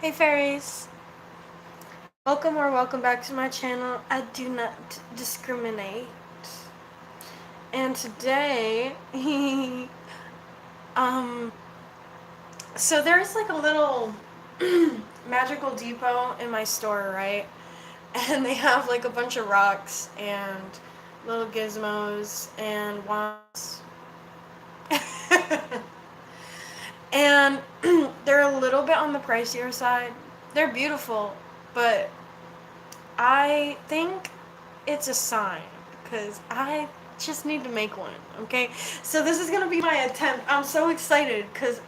Hey fairies! Welcome or welcome back to my channel. I do not discriminate. And today, um, so there's like a little magical depot in my store, right? And they have like a bunch of rocks and little gizmos and wands. And they're a little bit on the pricier side. They're beautiful, but I think it's a sign because I just need to make one. Okay, so this is gonna be my attempt. I'm so excited because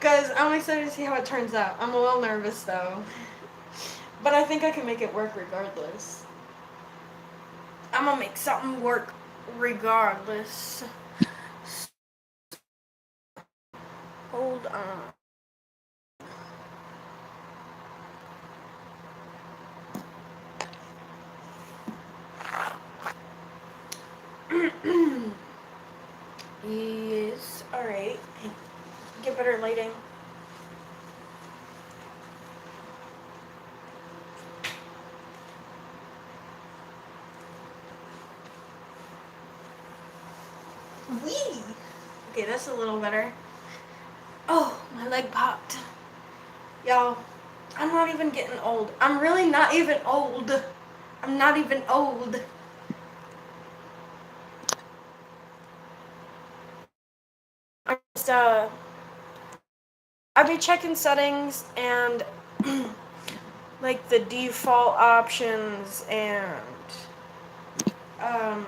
I'm excited to see how it turns out. I'm a little nervous though, but I think I can make it work regardless. I'm gonna make something work regardless. Hold on. Yes. All right. Get better lighting. Wee. Okay, that's a little better. Oh, my leg popped. Y'all, I'm not even getting old. I'm really not even old. I'm not even old. I just, I be checking settings and like the default options and um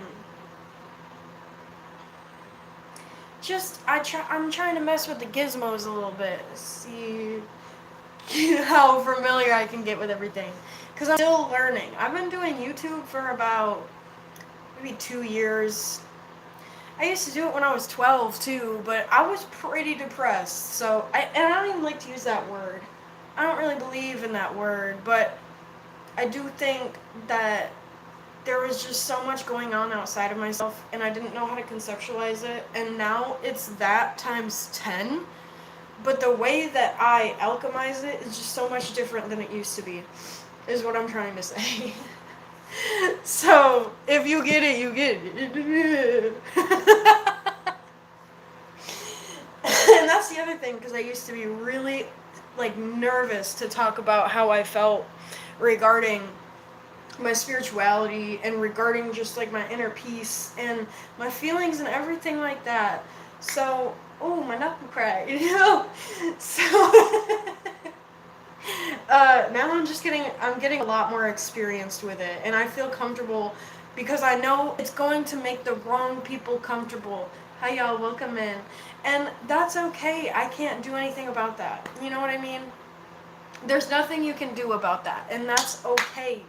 I'm trying to mess with the gizmos a little bit. See how familiar I can get with everything. Because I'm still learning. I've been doing YouTube for about maybe 2 years. I used to do it when I was 12 too, but I was pretty depressed. And I don't even like to use that word. I don't really believe in that word, but I do think that there was just so much going on outside of myself and I didn't know how to conceptualize it. And now it's that times 10. But the way that I alchemize it is just so much different than it used to be, is what I'm trying to say. So, if you get it, you get it. And that's the other thing, because I used to be really, like, nervous to talk about how I felt regarding my spirituality and regarding just, like, my inner peace and my feelings and everything like that. So, oh, my knuckle cracked, you know? So... now I'm getting a lot more experienced with it, and I feel comfortable because I know it's going to make the wrong people comfortable. Hi y'all, welcome in. And that's okay. I can't do anything about that. You know what I mean? There's nothing you can do about that, and that's okay.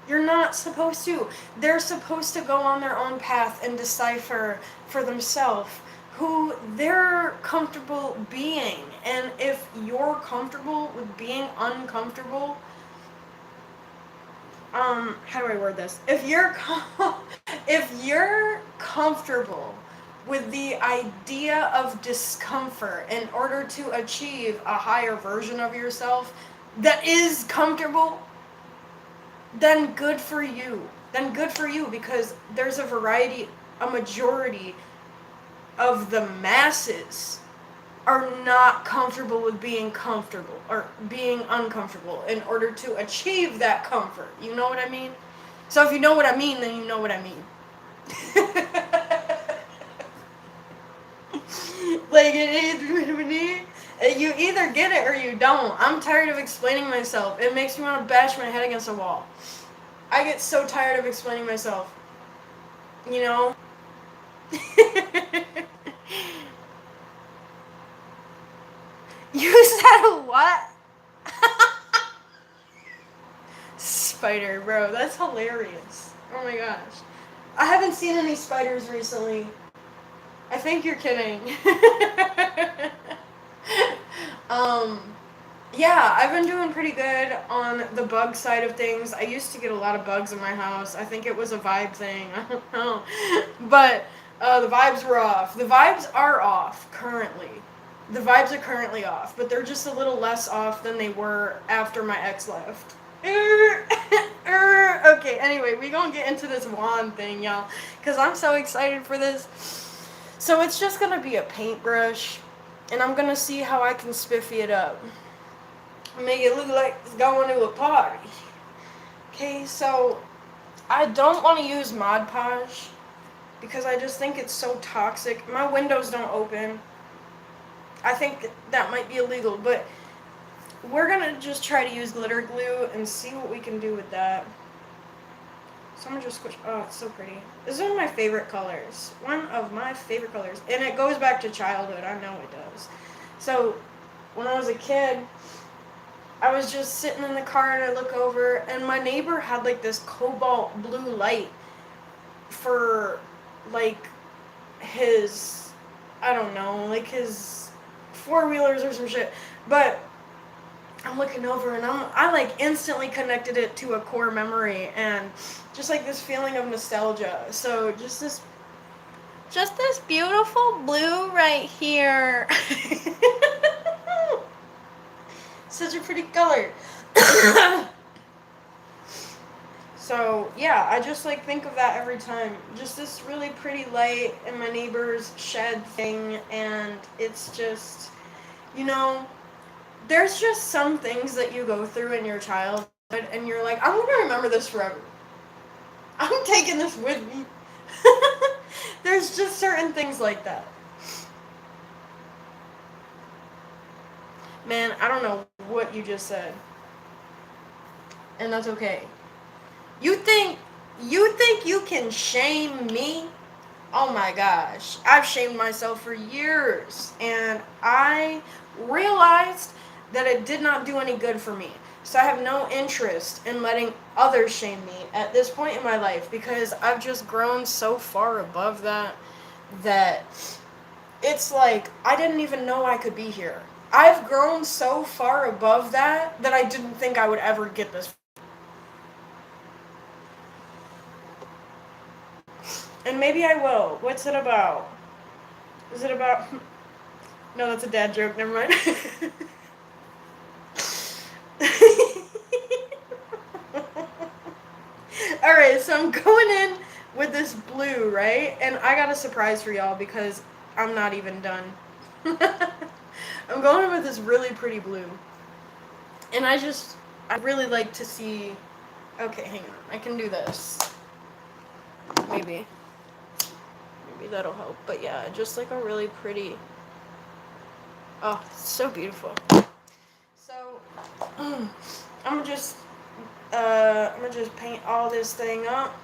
You're not supposed to. They're supposed to go on their own path and decipher for themselves who they're comfortable being. And if you're comfortable with being uncomfortable, how do I word this? If you're comfortable with the idea of discomfort in order to achieve a higher version of yourself that is comfortable, then good for you. Then good for you, because there's a majority of the masses are not comfortable with being comfortable or being uncomfortable in order to achieve that comfort. You know what I mean? So if you know what I mean, then you know what I mean. Like, you either get it or you don't. I'm tired of explaining myself. It makes me want to bash my head against a wall. I get so tired of explaining myself. You know? You said what? Spider, bro. That's hilarious. Oh my gosh. I haven't seen any spiders recently. I think you're kidding. um, yeah, I've been doing pretty good on the bug side of things. I used to get a lot of bugs in my house. I think it was a vibe thing. I don't know. But the vibes were off. The vibes are off currently. The vibes are currently off, but they're just a little less off than they were after my ex left. Okay, anyway, we gonna get into this wand thing, y'all, because I'm so excited for this. So it's just gonna be a paintbrush, and I'm gonna see how I can spiffy it up. Make it look like it's going to a party. Okay, so I don't want to use Mod Podge because I just think it's so toxic. My windows don't open. I think that might be illegal, but we're gonna just try to use glitter glue and see what we can do with that. So I'm gonna just squish. Oh, it's so pretty. This is one of my favorite colors. One of my favorite colors. And it goes back to childhood. I know it does. So when I was a kid, I was just sitting in the car and I look over and my neighbor had like this cobalt blue light for like his, I don't know, like his four-wheelers or some shit. But I'm looking over and I like instantly connected it to a core memory and just like this feeling of nostalgia. So just this beautiful blue right here. Such a pretty color. So yeah, I just like think of that every time. Just this really pretty light in my neighbor's shed thing, and it's just, you know, there's just some things that you go through in your childhood, and you're like, I'm gonna remember this forever. I'm taking this with me. There's just certain things like that. Man, I don't know what you just said. And that's okay. You think you can shame me? Oh my gosh. I've shamed myself for years and I realized that it did not do any good for me. So I have no interest in letting others shame me at this point in my life because I've just grown so far above that it's like I didn't even know I could be here. I've grown so far above that I didn't think I would ever get this. And maybe I will. What's it about? Is it about... No, that's a dad joke. Never mind. Alright, so I'm going in with this blue, right? And I got a surprise for y'all because I'm not even done. I'm going in with this really pretty blue. And I really like to see... Okay, hang on. I can do this. Maybe that'll help. But yeah, just like a really pretty... Oh, it's so beautiful. So, I'm gonna just paint all this thing up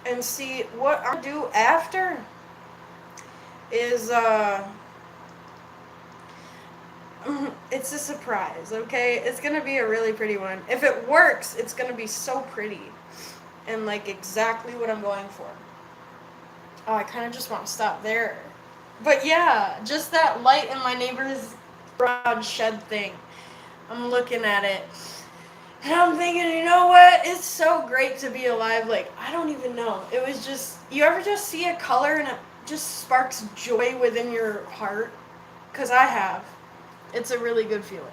and see what I'll do after is, it's a surprise, okay? It's gonna be a really pretty one. If it works, it's gonna be so pretty and like exactly what I'm going for. Oh, I kind of just want to stop there. But yeah, just that light in my neighbor's garage shed thing. I'm looking at it. And I'm thinking, you know what? It's so great to be alive. Like, I don't even know. It was just, you ever just see a color and it just sparks joy within your heart? Because I have. It's a really good feeling.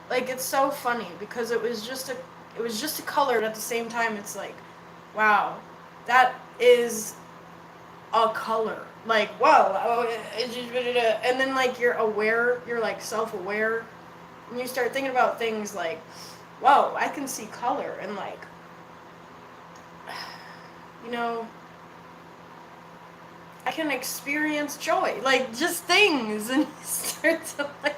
Like, it's so funny because it was just a color, but at the same time, it's like, wow, that is a color. Like, whoa, and then like you're aware, you're like self-aware, and you start thinking about things like, whoa, I can see color, and like, you know, I can experience joy, like just things, and you start to like,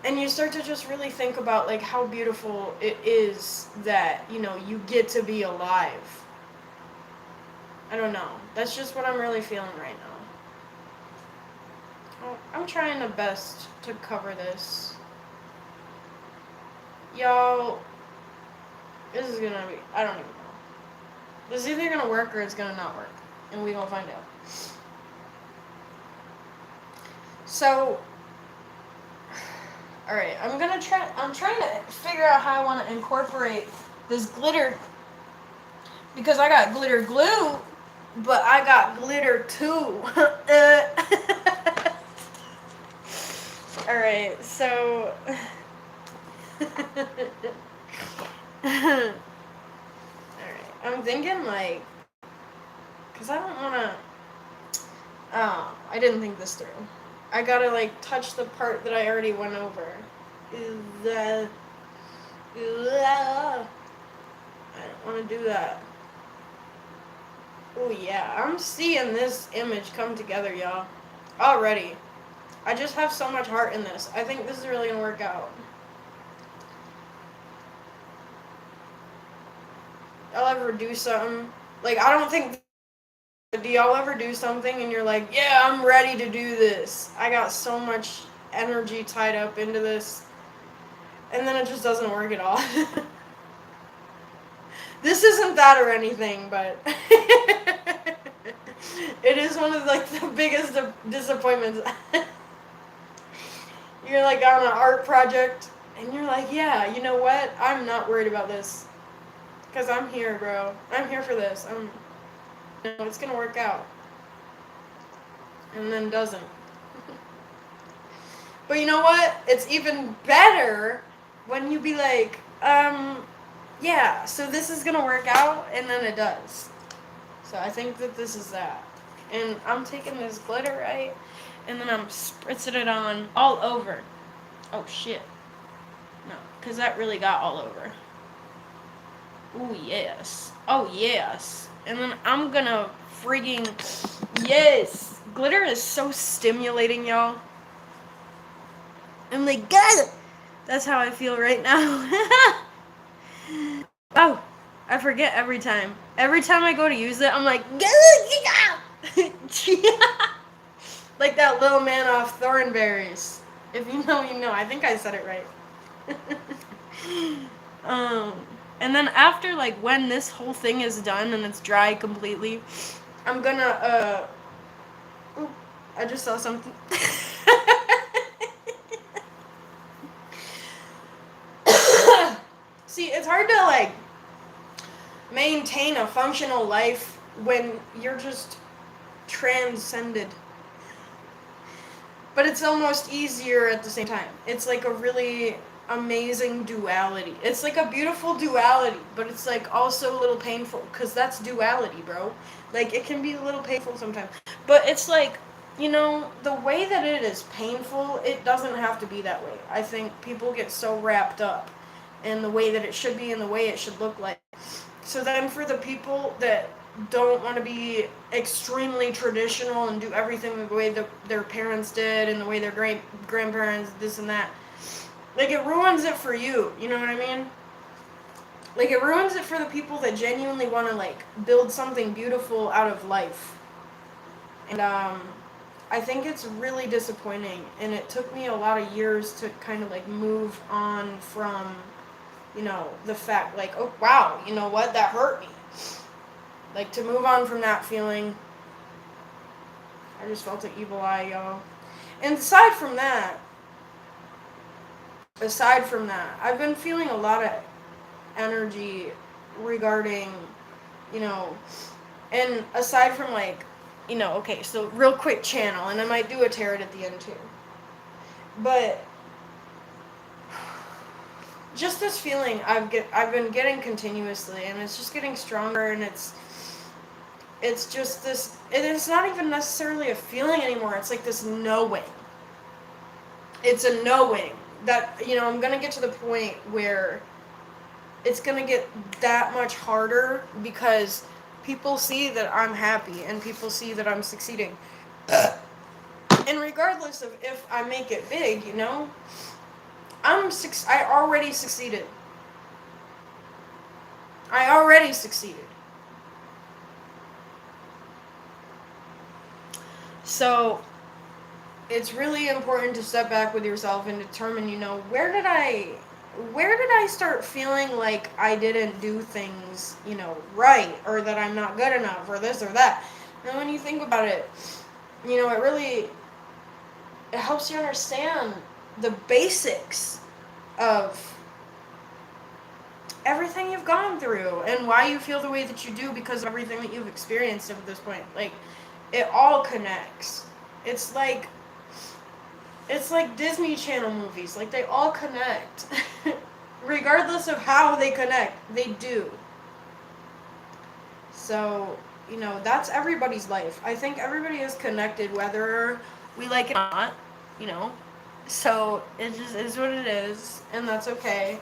and you start to just really think about like how beautiful it is that, you know, you get to be alive. I don't know. That's just what I'm really feeling right now. Oh, I'm trying the best to cover this. Y'all, this is gonna be, I don't even know. This is either gonna work or it's gonna not work. And we gonna find out. So, alright, I'm trying to figure out how I want to incorporate this glitter. Because I got glitter glue. but I got glitter too. Alright, so. Alright, I'm thinking like. Because I don't want to. Oh, I didn't think this through. I gotta like touch the part that I already went over. I don't want to do that. Oh yeah, I'm seeing this image come together, y'all. Already. I just have so much heart in this. I think this is really gonna work out. Y'all ever do something? Like, I don't think. Do y'all ever do something and you're like, yeah, I'm ready to do this? I got so much energy tied up into this. And then it just doesn't work at all. This isn't that or anything, but it is one of like the biggest disappointments. You're like on an art project and you're like, yeah, you know what? I'm not worried about this. Because I'm here, bro. I'm here for this. It's going to work out. And then doesn't. But you know what? It's even better when you be like, yeah, so this is going to work out, and then it does. So I think that this is that. And I'm taking this glitter, right? And then I'm spritzing it on all over. Oh, shit. No, because that really got all over. Oh, yes. Oh, yes. And then I'm gonna frigging... Yes! Glitter is so stimulating, y'all. I'm like, God! That's how I feel right now. Oh, I forget every time. Every time I go to use it, I'm like, like that little man off Thornberries. If you know, you know. I think I said it right. And then after, like, when this whole thing is done and it's dry completely, I'm gonna, Oop, I just saw something. See, it's hard to, like, maintain a functional life when you're just transcended. But it's almost easier at the same time. It's like a really amazing duality. It's like a beautiful duality, but it's like also a little painful because that's duality, bro. Like it can be a little painful sometimes. But it's like, you know, the way that it is painful, it doesn't have to be that way. I think people get so wrapped up in the way that it should be and the way it should look like. So then for the people that don't want to be extremely traditional and do everything the way their parents did and the way their grandparents, this and that, like it ruins it for you. You know what I mean? Like it ruins it for the people that genuinely want to like build something beautiful out of life. And I think it's really disappointing. And it took me a lot of years to kind of like move on from, you know, the fact like, oh wow, you know what, that hurt me. Like to move on from that feeling. I just felt an evil eye, y'all. And aside from that, I've been feeling a lot of energy regarding, you know, and aside from like, you know, okay, so real quick channel, and I might do a tarot at the end too. But just this feeling I've been getting continuously, and it's just getting stronger, and it's just this, it's not even necessarily a feeling anymore. It's like this knowing. It's a knowing that, you know, I'm going to get to the point where it's going to get that much harder because people see that I'm happy and people see that I'm succeeding. And regardless of if I make it big, you know, I already succeeded. I already succeeded. So it's really important to step back with yourself and determine, you know, where did I start feeling like I didn't do things, you know, right, or that I'm not good enough, or this or that. And when you think about it, you know, it helps you understand the basics of everything you've gone through and why you feel the way that you do because of everything that you've experienced up to this point. Like, it all connects. It's like Disney Channel movies. Like, they all connect. Regardless of how they connect, they do. So, that's everybody's life. I think everybody is connected whether we like it or not, you know. So, it just is what it is, and that's okay.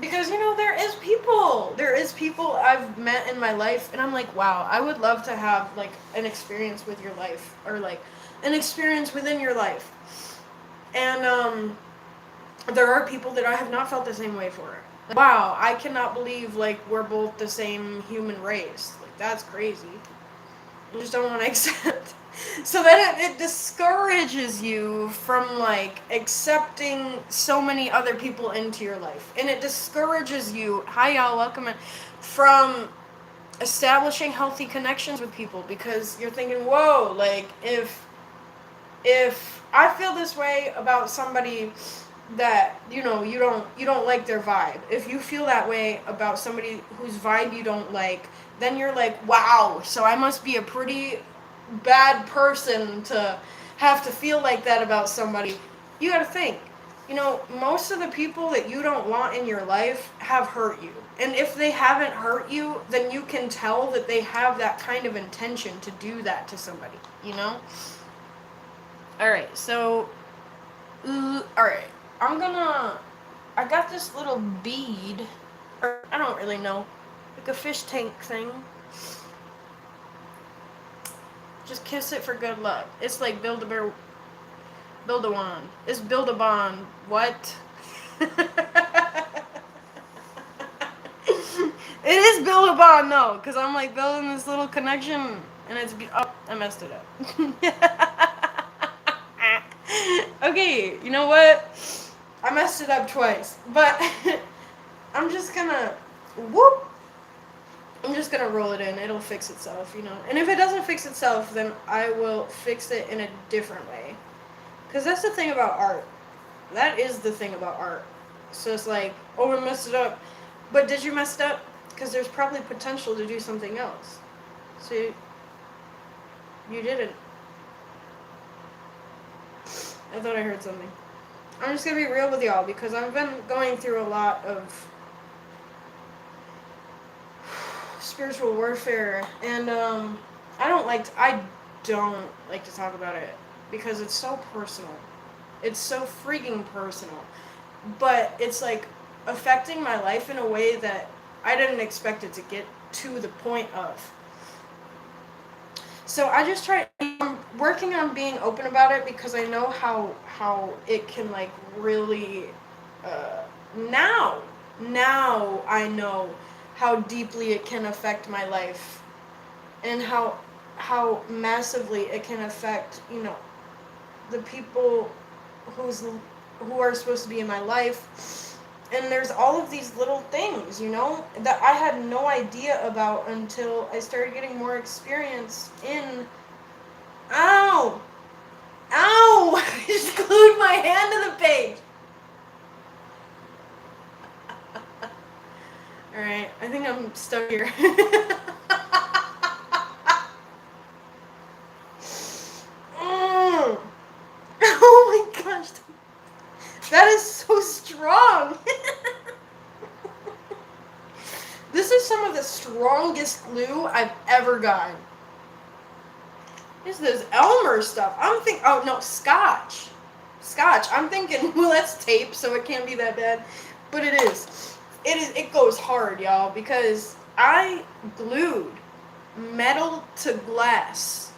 Because, there is people I've met in my life, and I'm like, wow, I would love to have, like, an experience with your life, or, like, an experience within your life. And, there are people that I have not felt the same way for. Like, wow, I cannot believe, like, we're both the same human race. Like, that's crazy. I just don't want to accept. So then it discourages you from, like, accepting so many other people into your life. And it discourages you, hi y'all, welcome in, from establishing healthy connections with people, because you're thinking, whoa, like, if I feel this way about somebody that you don't like their vibe, if you feel that way about somebody whose vibe you don't like, then you're like, wow, so I must be a pretty bad person to have to feel like that about somebody. You got to think, most of the people that you don't want in your life have hurt you, and if they haven't hurt you, then you can tell that they have that kind of intention to do that to somebody. Alright, so alright, I got this little bead, or I don't really know, like a fish tank thing. Just kiss it for good luck. It's like build a wand. It's build a bond. What? It is build a bond, no, because I'm like building this little connection, and oh, I messed it up. Okay, you know what? I messed it up twice, but I'm just gonna roll it in. It'll fix itself, And if it doesn't fix itself, then I will fix it in a different way. Because that's the thing about art. That is the thing about art. So it's like, oh, I messed it up. But did you mess it up? Because there's probably potential to do something else. So you didn't. I thought I heard something. I'm just going to be real with y'all, because I've been going through a lot of spiritual warfare, and I don't like to talk about it, because it's so personal. It's so freaking personal. But it's like affecting my life in a way that I didn't expect it to get to the point of. So I'm working on being open about it, because I know how it can, like, really, now I know how deeply it can affect my life, and how massively it can affect, the people who are supposed to be in my life. And there's all of these little things, that I had no idea about until I started getting more experience in. Ow! I just glued my hand to the page. Alright, I think I'm stuck here. Oh my gosh. That is so strong. This is some of the strongest glue I've ever gotten. This is Elmer stuff. Oh no, Scotch. I'm thinking, well, that's tape, so it can't be that bad. But it is. It goes hard, y'all, because I glued metal to glass.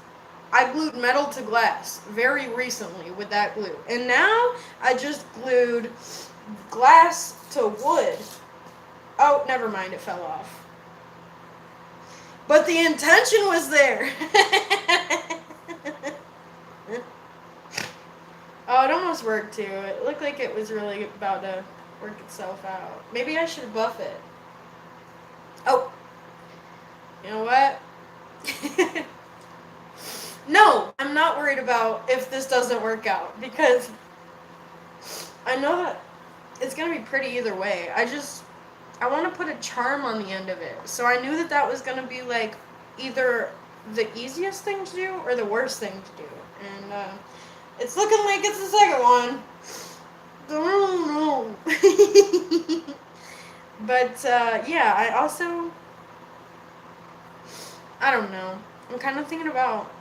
I glued metal to glass very recently with that glue. And now I just glued glass to wood. Oh, never mind, it fell off. But the intention was there. Oh, it almost worked too. It looked like it was really about to work itself out. Maybe I should buff it. Oh. You know what? No, I'm not worried about if this doesn't work out, because I know that it's going to be pretty either way. I want to put a charm on the end of it. So I knew that that was going to be like either the easiest thing to do or the worst thing to do. And it's looking like it's the second one. I don't know. But yeah, I don't know. I'm kind of thinking about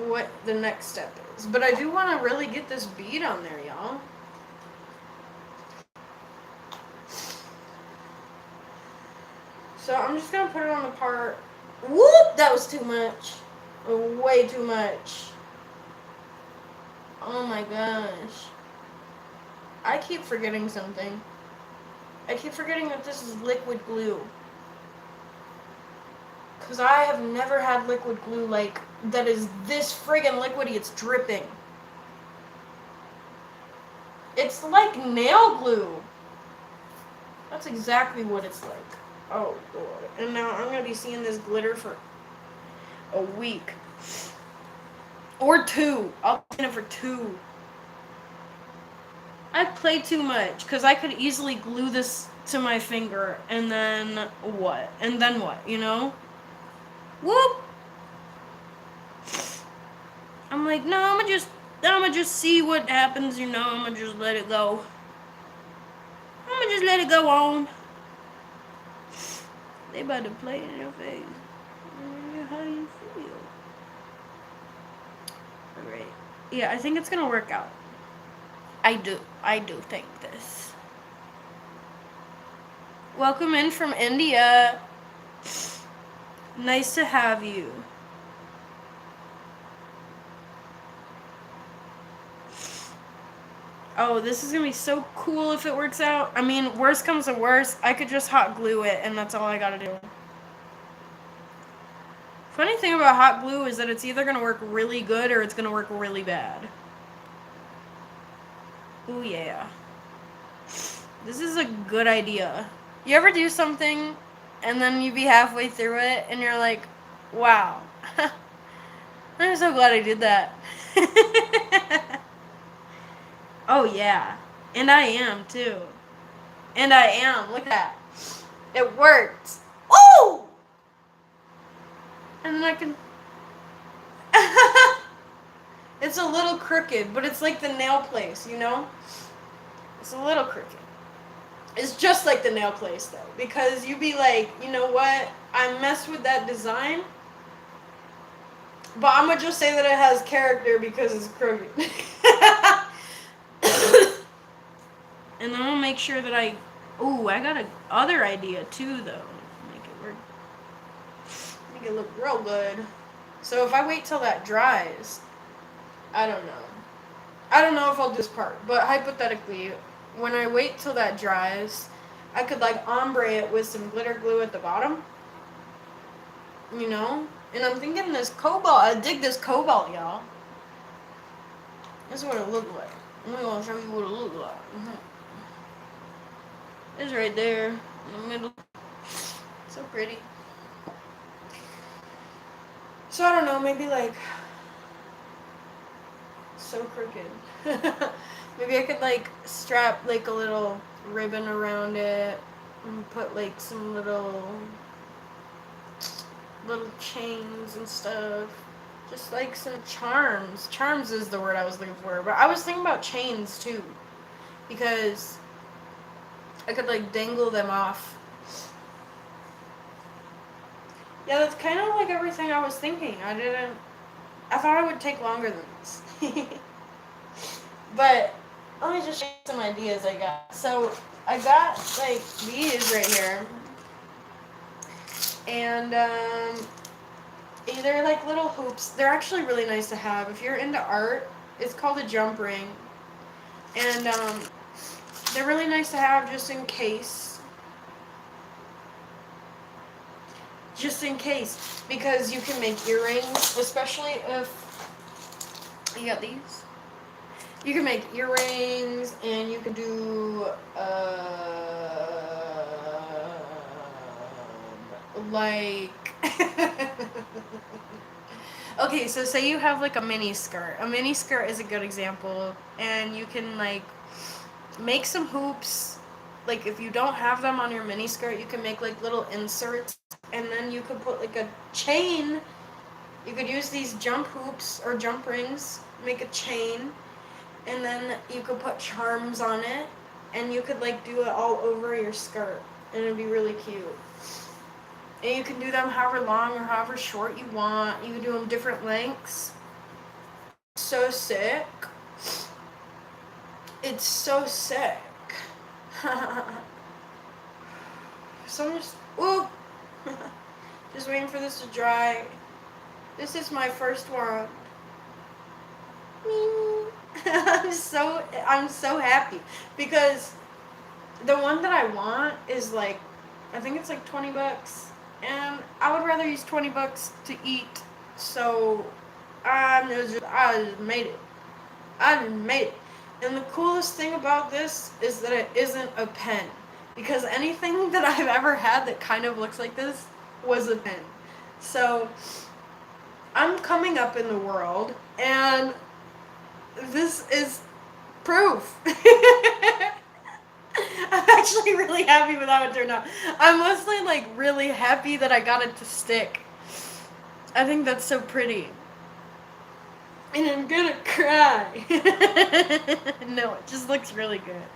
what the next step is. But I do want to really get this bead on there, y'all. So I'm just going to put it on the part. Whoop! That was too much. Way too much. Oh my gosh. I keep forgetting something. I keep forgetting that this is liquid glue. Because I have never had liquid glue like that is this friggin' liquidy. It's dripping. It's like nail glue. That's exactly what it's like. Oh, Lord. And now I'm going to be seeing this glitter for a week. Or 2. I'll plan it for 2. I play too much because I could easily glue this to my finger and then what? And then what, you know? Whoop! I'm like, no, I'm gonna just see what happens, you know, I'm gonna just let it go. I'm gonna just let it go on. They about to play in your face. How do you feel? Alright. Yeah, I think it's gonna work out. I do think this. Welcome in from India. Nice to have you. Oh, this is gonna be so cool if it works out. I mean, worst comes to worst, I could just hot glue it and that's all I gotta do. Funny thing about hot glue is that it's either gonna work really good or it's gonna work really bad. Ooh, yeah. This is a good idea. You ever do something and then you be halfway through it and you're like, wow, I'm so glad I did that. Oh, yeah. And I am, too. And I am. Look at that. It worked. Ooh! And then I can... It's a little crooked, but it's like the nail place, you know? It's a little crooked. It's just like the nail place, though. Because you be like, you know what? I messed with that design. But I'm going to just say that it has character because it's crooked. And then I'll make sure that I... Ooh, I got a other idea, too, though. Make it work. Make it look real good. So if I wait till that dries... I don't know. I don't know if I'll do this part, but hypothetically, when I wait till that dries, I could like ombre it with some glitter glue at the bottom. You know? And I'm thinking this cobalt, I dig this cobalt, y'all. This is what it looked like. I'm gonna show you what it looked like. It's right there in the middle. So pretty. So I don't know, maybe like so crooked. Maybe I could like strap like a little ribbon around it and put like some little chains and stuff. Just like some charms. Charms is the word I was looking for. But I was thinking about chains too. Because I could like dangle them off. Yeah, that's kind of like everything I was thinking. I thought it would take longer than this. But let me just show you some ideas I got. So I got like these right here. And they're like little hoops. They're actually really nice to have. If you're into art, it's called a jump ring. And they're really nice to have just in case. Just in case. Because you can make earrings, especially if you got these. You can make earrings, and you can do, like... Okay, so say you have, like, a mini skirt. A mini skirt is a good example, and you can, like, make some hoops, like if you don't have them on your mini skirt, you can make like little inserts, and then you could put like a chain. You could use these jump hoops or jump rings, make a chain, and then you could put charms on it, and you could like do it all over your skirt, and it'd be really cute. And you can do them however long or however short you want. You can do them different lengths. So sick. It's so sick. So I'm just, ooh, just waiting for this to dry. This is my first one. I'm so happy because the one that I want is like, I think it's like $20, and I would rather use $20 to eat. So I just made it. I just made it. And the coolest thing about this is that it isn't a pen, because anything that I've ever had that kind of looks like this was a pen. So I'm coming up in the world, and this is proof. I'm actually really happy with how it turned out. I'm mostly like really happy that I got it to stick. I think that's so pretty. And I'm gonna cry. No, it just looks really good.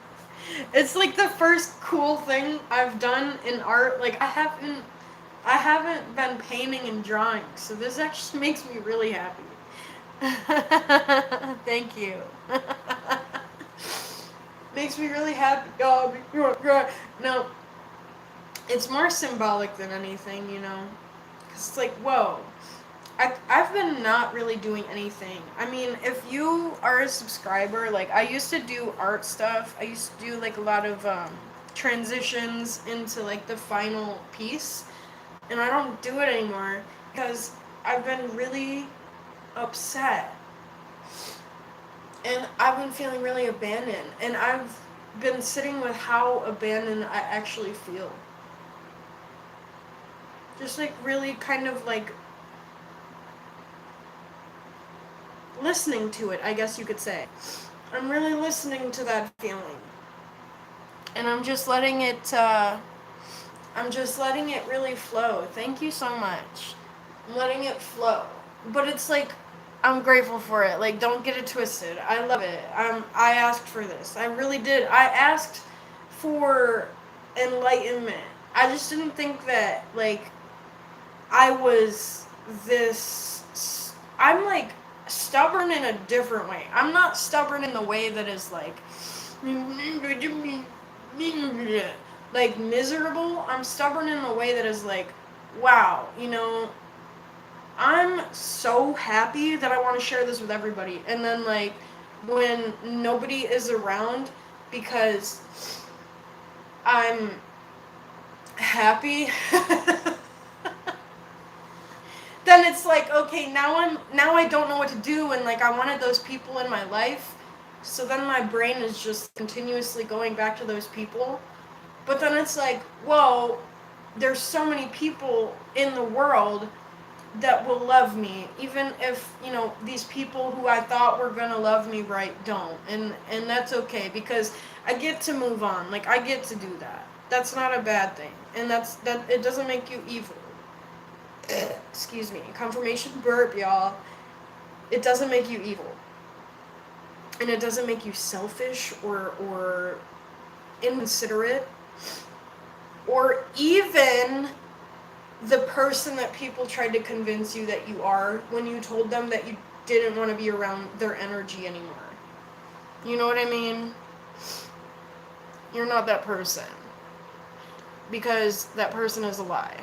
It's like the first cool thing I've done in art. Like I haven't been painting and drawing, so this actually makes me really happy. Thank you. Makes me really happy. Oh, no, it's more symbolic than anything, you know? Because it's like, whoa. I've been not really doing anything. I mean, if you are a subscriber, like, I used to do art stuff. I used to do, like, a lot of transitions into, like, the final piece. And I don't do it anymore because I've been really upset. And I've been feeling really abandoned. And I've been sitting with how abandoned I actually feel. Just, like, really kind of, like, listening to it, I guess you could say. I'm really listening to that feeling. And I'm just letting it really flow. Thank you so much. I'm letting it flow. But it's like, I'm grateful for it. Like, don't get it twisted. I love it. I asked for this. I really did. I asked for enlightenment. I just didn't think that, like, I was this... I'm, like, stubborn in a different way. I'm not stubborn in the way that is, like miserable. I'm stubborn in the way that is like, wow, you know, I'm so happy that I want to share this with everybody. And then, like, when nobody is around because I'm happy, then it's like, okay, now I don't know what to do, and like I wanted those people in my life, so then my brain is just continuously going back to those people. But then it's like, whoa, there's so many people in the world that will love me, even if, you know, these people who I thought were gonna love me right don't, and that's okay, because I get to move on. Like, I get to do that. That's not a bad thing, and that it doesn't make you evil. Excuse me, confirmation burp, y'all. It doesn't make you evil, and it doesn't make you selfish or inconsiderate, or even the person that people tried to convince you that you are when you told them that you didn't want to be around their energy anymore. You know what I mean? You're not that person, because that person is a lie.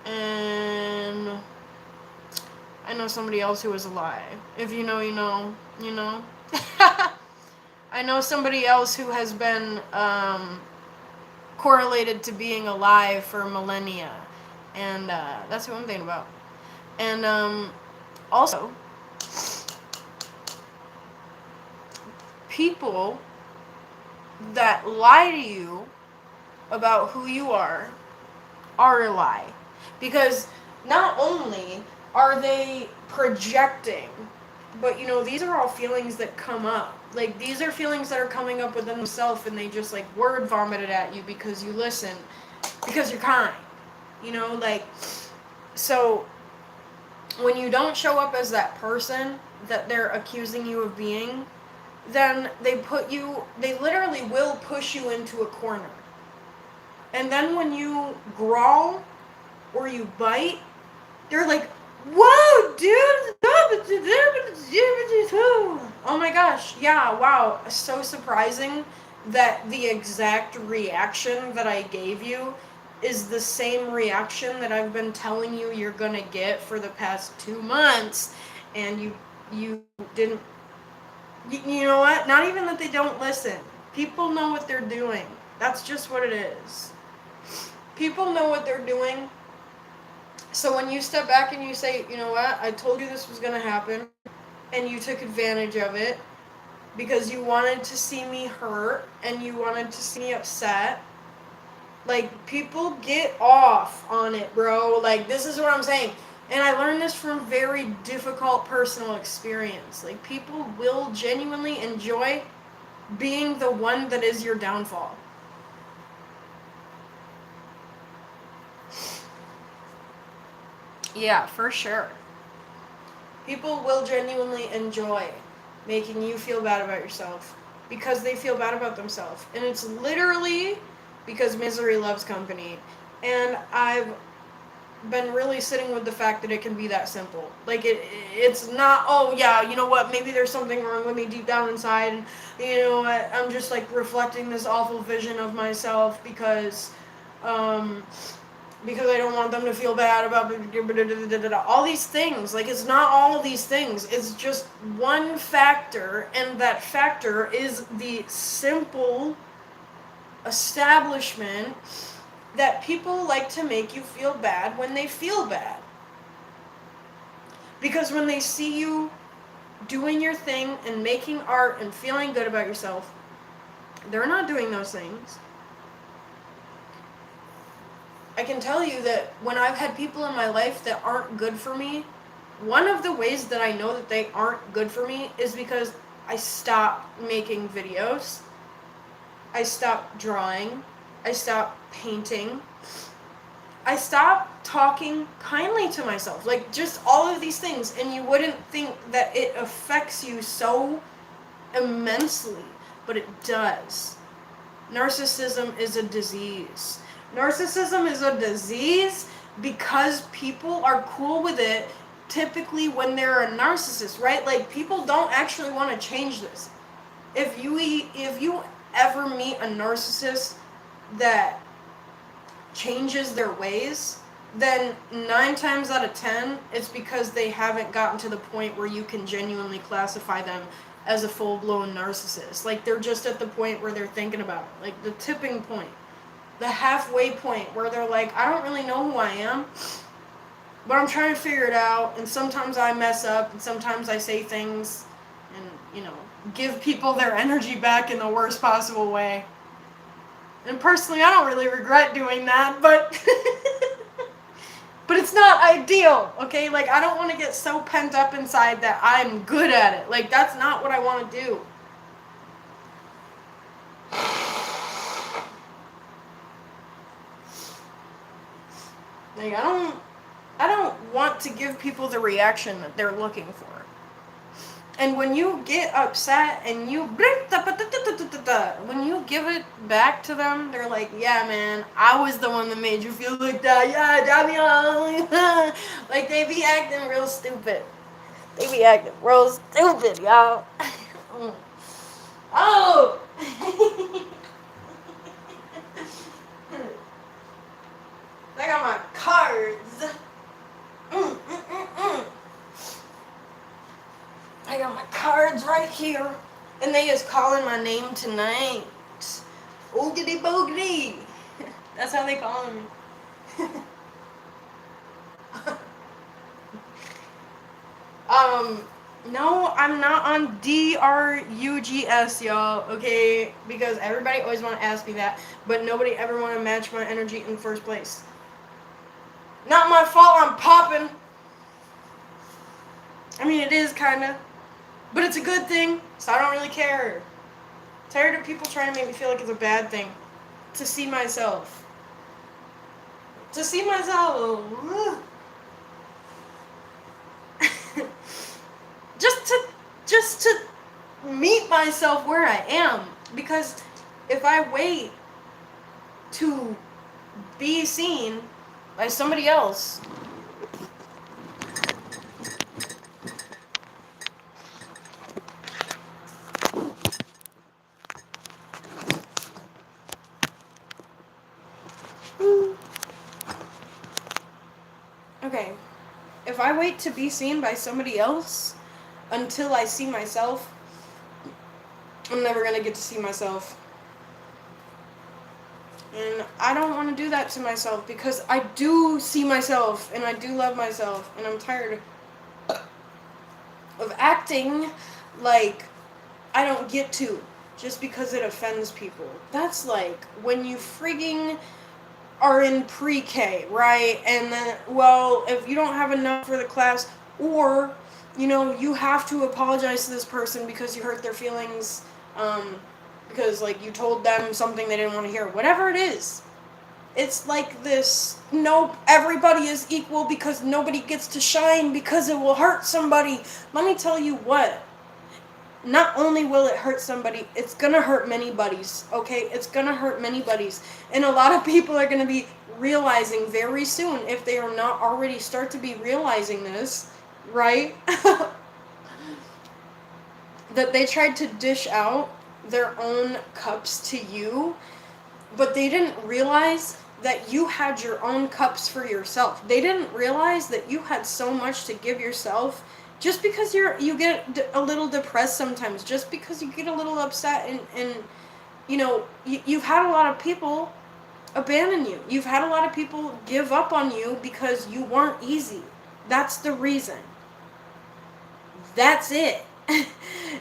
And I know somebody else who is a lie. If you know, you know, you know. I know somebody else who has been correlated to being alive for millennia, and that's who I'm thinking about. And also, people that lie to you about who you are a lie. Because not only are they projecting But these are all feelings that come up. Like, these are feelings that are coming up within themselves, and they just like word vomited at you because you listen, because you're kind. Like, so when you don't show up as that person that they're accusing you of being, then they literally will push you into a corner. And then when you growl or you bite, they're like, whoa, dude! Oh my gosh, yeah, wow. So surprising that the exact reaction that I gave you is the same reaction that I've been telling you you're gonna get for the past 2 months, and you didn't. You know what? Not even that they don't listen. People know what they're doing. That's just what it is. People know what they're doing. So when you step back and you say, you know what, I told you this was going to happen, and you took advantage of it because you wanted to see me hurt and you wanted to see me upset. Like, people get off on it, bro. Like, this is what I'm saying. And I learned this from very difficult personal experience. Like, people will genuinely enjoy being the one that is your downfall. Yeah, for sure. People will genuinely enjoy making you feel bad about yourself because they feel bad about themselves. And it's literally because misery loves company. And I've been really sitting with the fact that it can be that simple. Like, it's not, oh yeah, you know what, maybe there's something wrong with me deep down inside, and you know what, I'm just like reflecting this awful vision of myself um because I don't want them to feel bad about all these things. Like, it's not all of these things. It's just one factor, and that factor is the simple establishment that people like to make you feel bad when they feel bad. Because when they see you doing your thing and making art and feeling good about yourself, they're not doing those things. I can tell you that when I've had people in my life that aren't good for me, one of the ways that I know that they aren't good for me is because I stopped making videos, I stopped drawing, I stopped painting, I stopped talking kindly to myself. Like, just all of these things, and you wouldn't think that it affects you so immensely, but it does. Narcissism is a disease. Narcissism is a disease because people are cool with it typically when they're a narcissist, right? Like, people don't actually want to change this. If you ever meet a narcissist that changes their ways, then 9 times out of 10 it's because they haven't gotten to the point where you can genuinely classify them as a full-blown narcissist. Like, they're just at the point where they're thinking about it. Like, the tipping point, the halfway point where they're like, I don't really know who I am, but I'm trying to figure it out, and sometimes I mess up, and sometimes I say things and, give people their energy back in the worst possible way. And personally, I don't really regret doing that, but but it's not ideal, okay? Like, I don't want to get so pent up inside that I'm good at it. Like, that's not what I want to do. Like, I don't want to give people the reaction that they're looking for. And when you get upset and when you give it back to them, they're like, yeah, man, I was the one that made you feel like that. Yeah, Damian. Like, they be acting real stupid. They be acting real stupid, y'all. Oh! I got my cards. I got my cards right here. And they is calling my name tonight. Oogity boogity. That's how they call me. No, I'm not on DRUGS, y'all, okay? Because everybody always want to ask me that, but nobody ever want to match my energy in the first place. Not my fault I'm popping. I mean, it is kind of. But it's a good thing, so I don't really care. Tired of people trying to make me feel like it's a bad thing to see myself. To see myself. just to just to meet myself where I am, because if I wait to be seen by somebody else, okay, if I wait to be seen by somebody else until I see myself, I'm never gonna get to see myself. And I don't want to do that to myself, because I do see myself and I do love myself, and I'm tired of acting like I don't get to just because it offends people. That's like when you frigging are in pre-K, right? And then, well, if you don't have enough for the class, or, you have to apologize to this person because you hurt their feelings, because, like, you told them something they didn't want to hear. Whatever it is. It's like this, nope, everybody is equal because nobody gets to shine because it will hurt somebody. Let me tell you what. Not only will it hurt somebody, it's gonna hurt many buddies, okay? It's gonna hurt many buddies. And a lot of people are gonna be realizing very soon, if they are not already start to be realizing this, right? That they tried to dish out their own cups to you, but they didn't realize that you had your own cups for yourself. They didn't realize that you had so much to give yourself. Just because you get a little depressed sometimes, just because you get a little upset, and you've had a lot of people abandon you. You've had a lot of people give up on you because you weren't easy. That's the reason. That's it.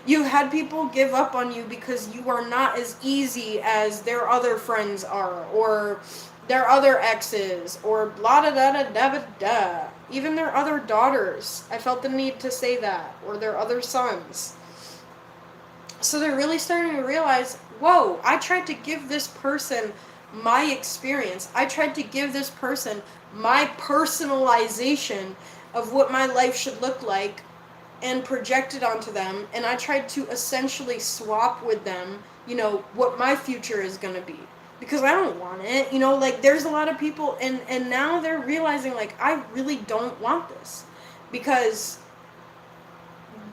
You had people give up on you because you are not as easy as their other friends are, or their other exes, or blah da da da da da da. Even their other daughters. I felt the need to say that. Or their other sons. So they're really starting to realize, whoa, I tried to give this person my experience. I tried to give this person my personalization of what my life should look like, and project it onto them, and I tried to essentially swap with them, what my future is going to be. Because I don't want it, like, there's a lot of people, and now they're realizing, like, I really don't want this. Because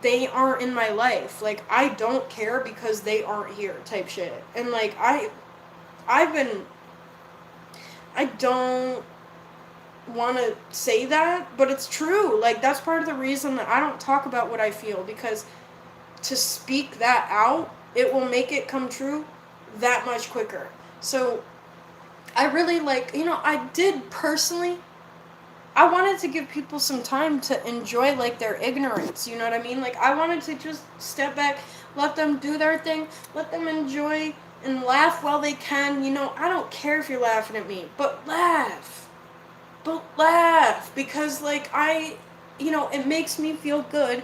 they aren't in my life. Like, I don't care because they aren't here, type shit. And, like, I don't want to say that, but it's true. Like, that's part of the reason that I don't talk about what I feel, because to speak that out, it will make it come true that much quicker. So I really, like, I did personally, I wanted to give people some time to enjoy, like, their ignorance, you know what I mean? Like, I wanted to just step back, let them do their thing, let them enjoy and laugh while they can. I don't care if you're laughing at me, but laugh. Because, like, it makes me feel good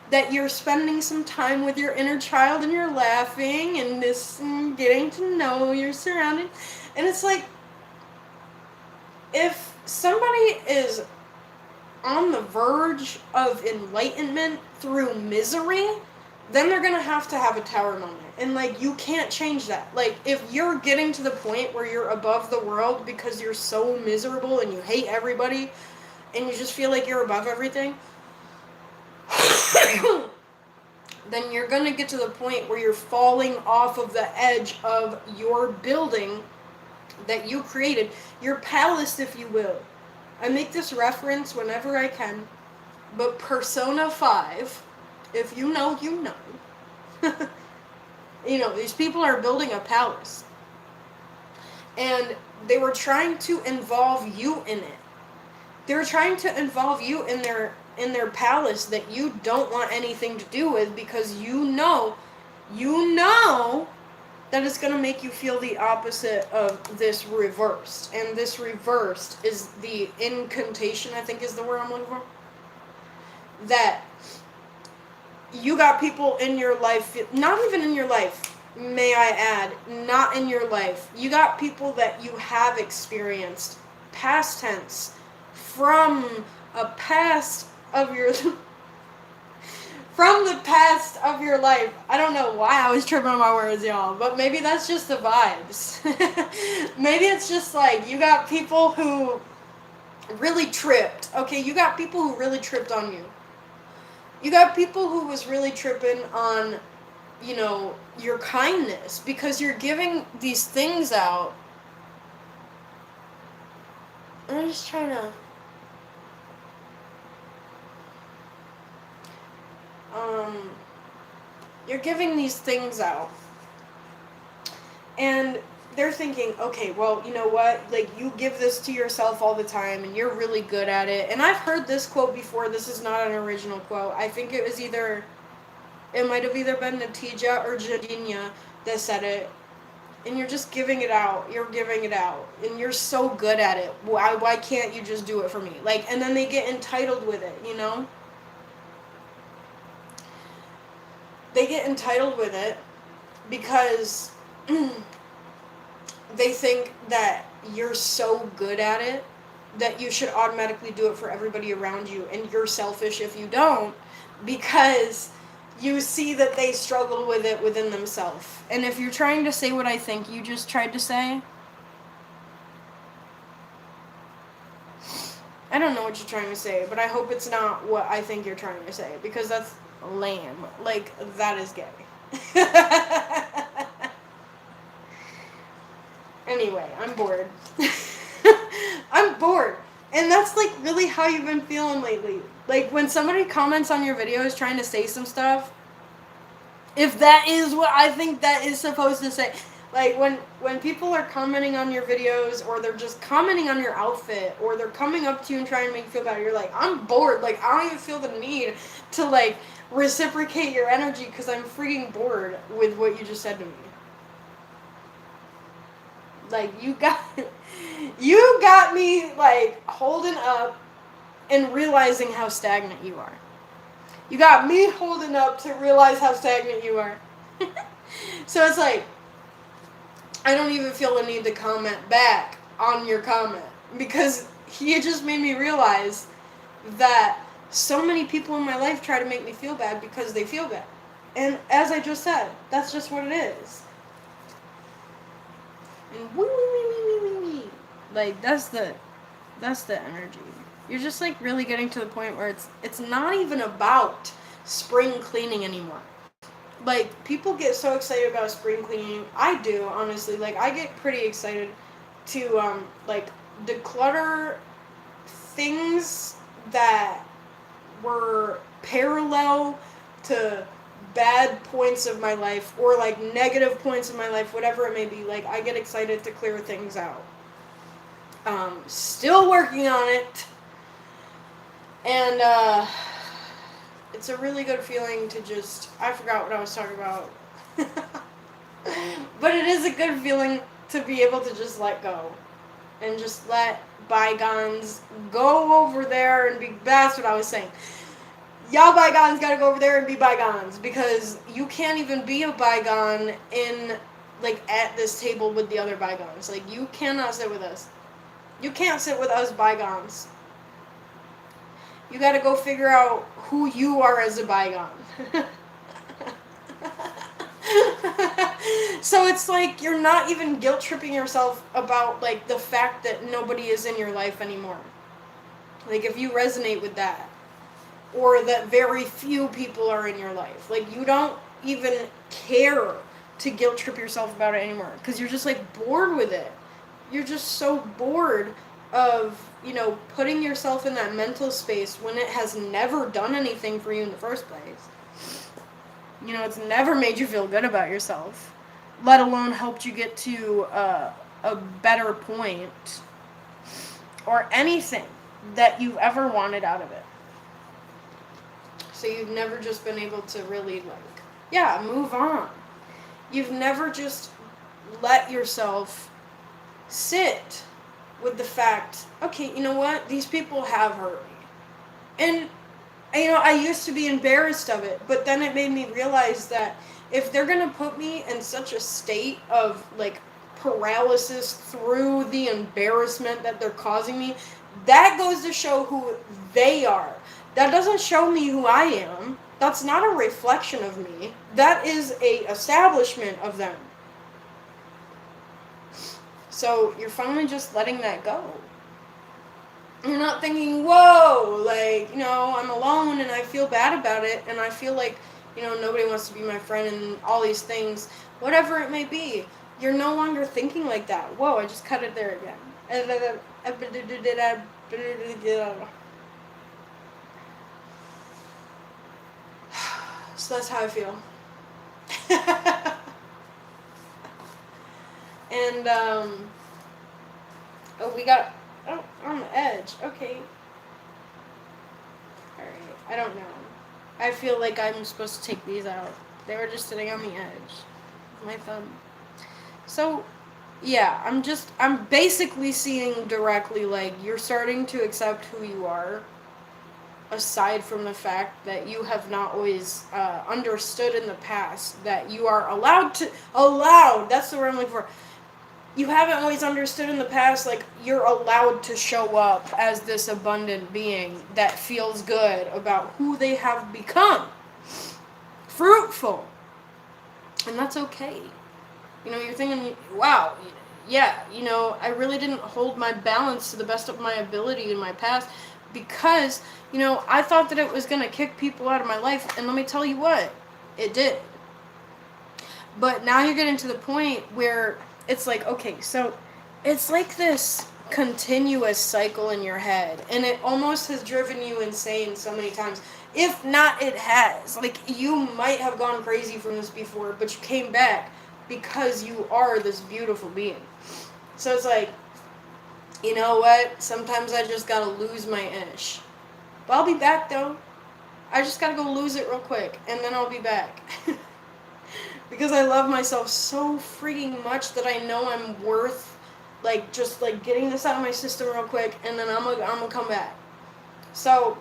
that you're spending some time with your inner child, and you're laughing and getting to know your surroundings. And it's like, if somebody is on the verge of enlightenment through misery, then they're gonna have to have a tower moment. And, like, you can't change that. Like, if you're getting to the point where you're above the world because you're so miserable and you hate everybody and you just feel like you're above everything, then you're gonna get to the point where you're falling off of the edge of your building that you created, your palace, if you will. I make this reference whenever I can, but Persona 5, if you know, you know. These people are building a palace. And they were trying to involve you in it. They were trying to involve you in their palace that you don't want anything to do with, because you know that it's going to make you feel the opposite of this reversed. And this reversed is the incantation, I think is the word I'm looking for. That you got people in your life, not even in your life, may I add, not in your life. You got people that you have experienced, past tense, from a past of your from the past of your life. I don't know why I was tripping on my words, y'all, but maybe that's just the vibes. Maybe it's just like you got people who really tripped. Okay, you got people who really tripped on you. You got people who was really tripping on, your kindness, because you're giving these things out. I'm just trying to you're giving these things out, and they're thinking, okay, well, you know what, like, you give this to yourself all the time and you're really good at it. And I've heard this quote before. This is not an original quote. I think it might have either been Natija or Jadinia that said it. And you're just giving it out. You're giving it out. And you're so good at it. Why can't you just do it for me? Like, and then they get entitled with it, They get entitled with it because they think that you're so good at it that you should automatically do it for everybody around you, and you're selfish if you don't, because you see that they struggle with it within themselves. And if you're trying to say what I think you just tried to say, I don't know what you're trying to say, but I hope it's not what I think you're trying to say, because that's lame. Like, that is gay. Anyway, I'm bored. I'm bored. And that's, like, really how you've been feeling lately. Like, when somebody comments on your videos trying to say some stuff, if that is what I think that is supposed to say. Like, when people are commenting on your videos, or they're just commenting on your outfit, or they're coming up to you and trying to make you feel better, you're like, I'm bored. Like, I don't even feel the need to, like, reciprocate your energy, because I'm freaking bored with what you just said to me. Like, you got me, like, holding up and realizing how stagnant you are. You got me holding up to realize how stagnant you are. So it's like, I don't even feel the need to comment back on your comment, because you just made me realize that so many people in my life try to make me feel bad because they feel bad. And as I just said, that's just what it is. And wee. Like, that's the energy. You're just, like, really getting to the point where it's not even about spring cleaning anymore. Like, people get so excited about spring cleaning. I do, honestly. Like, I get pretty excited to, like, declutter things that were parallel to bad points of my life, or, like, negative points of my life, whatever it may be. Like, I get excited to clear things out. Still working on it. And, it's a really good feeling to just, I forgot what I was talking about. But it is a good feeling to be able to just let go. And just let bygones go over there and be, that's what I was saying. Y'all bygones gotta go over there and be bygones, because you can't even be a bygone in, like, at this table with the other bygones. Like, you cannot sit with us. You can't sit with us bygones. You gotta go figure out who you are as a bygone. So it's like, you're not even guilt tripping yourself about, like, the fact that nobody is in your life anymore. Like, if you resonate with that, or that very few people are in your life, like, you don't even care to guilt trip yourself about it anymore, because you're just, like, bored with it. You're just so bored of, putting yourself in that mental space when it has never done anything for you in the first place. It's never made you feel good about yourself, let alone helped you get to a better point, or anything that you've ever wanted out of it. So you've never just been able to really, like, move on. You've never just let yourself sit with the fact, okay, you know what? These people have hurt me. And I used to be embarrassed of it, but then it made me realize that if they're gonna put me in such a state of like paralysis through the embarrassment that they're causing me, that goes to show who they are. That doesn't show me who I am. That's not a reflection of me. That is a establishment of them. So you're finally just letting that go. You're not thinking, whoa, like, I'm alone and I feel bad about it and I feel like, nobody wants to be my friend and all these things, whatever it may be. You're no longer thinking like that. Whoa, I just cut it there again. So that's how I feel. And, oh, we got, oh, on the edge. Okay. Alright, I don't know. I feel like I'm supposed to take these out. They were just sitting on the edge of my thumb. So, yeah, I'm basically seeing directly, like, you're starting to accept who you are, aside from the fact that you have not always understood in the past that you are allowed, that's the word I'm looking for. You haven't always understood in the past, like, you're allowed to show up as this abundant being that feels good about who they have become. Fruitful. And that's okay. You're thinking, wow, yeah, I really didn't hold my balance to the best of my ability in my past because, I thought that it was going to kick people out of my life. And let me tell you what, it did. But now you're getting to the point where it's like, okay, so it's like this continuous cycle in your head, and it almost has driven you insane so many times. If not, it has. Like, you might have gone crazy from this before, but you came back because you are this beautiful being. So it's like, you know what? Sometimes I just gotta lose my ish. But I'll be back, though. I just gotta go lose it real quick, and then I'll be back. Because I love myself so freaking much that I know I'm worth, like, just, like, getting this out of my system real quick, and then I'm gonna come back. So,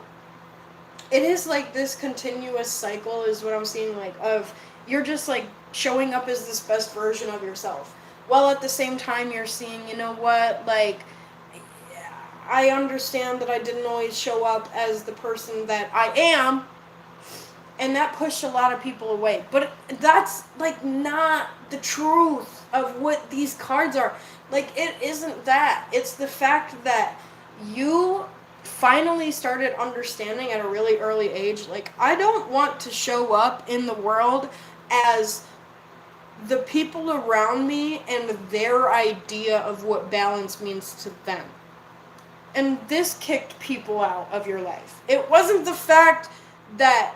it is, like, this continuous cycle is what I'm seeing, like, of you're just, like, showing up as this best version of yourself. While at the same time you're seeing, you know what, like, I understand that I didn't always show up as the person that I am, and that pushed a lot of people away. But that's, like, not the truth of what these cards are. Like, it isn't that. It's the fact that you finally started understanding at a really early age, like, I don't want to show up in the world as the people around me and their idea of what balance means to them. And this kicked people out of your life. It wasn't the fact that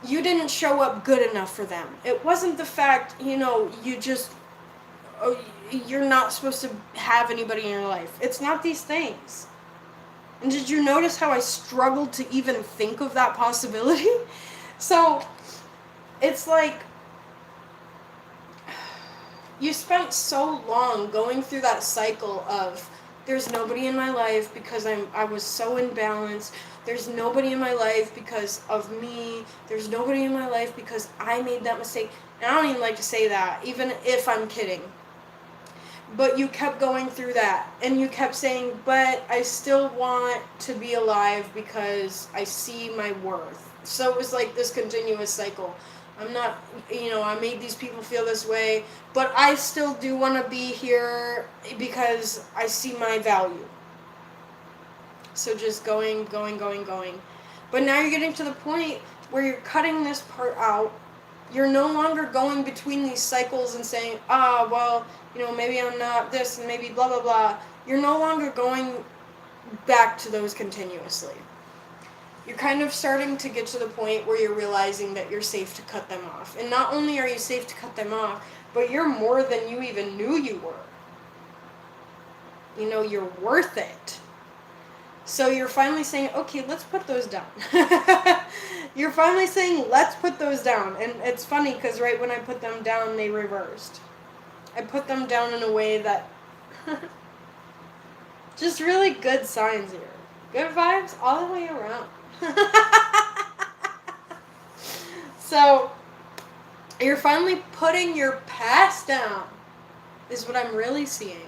you didn't show up good enough for them. It wasn't the fact, you're not supposed to have anybody in your life. It's not these things. And did you notice how I struggled to even think of that possibility? So, it's like, you spent so long going through that cycle of, there's nobody in my life because I was so imbalanced. There's nobody in my life because of me. There's nobody in my life because I made that mistake. And I don't even like to say that, even if I'm kidding. But you kept going through that. And you kept saying, but I still want to be alive because I see my worth. So it was like this continuous cycle. I'm not, I made these people feel this way, but I still do want to be here because I see my value. So just going. But now you're getting to the point where you're cutting this part out. You're no longer going between these cycles and saying, well, maybe I'm not this and maybe blah, blah, blah. You're no longer going back to those continuously. You're kind of starting to get to the point where you're realizing that you're safe to cut them off. And not only are you safe to cut them off, but you're more than you even knew you were. You're worth it. So you're finally saying, okay, let's put those down. You're finally saying, let's put those down. And it's funny because right when I put them down, they reversed. I put them down in a way that... just really good signs here. Good vibes all the way around. So, you're finally putting your past down, is what I'm really seeing.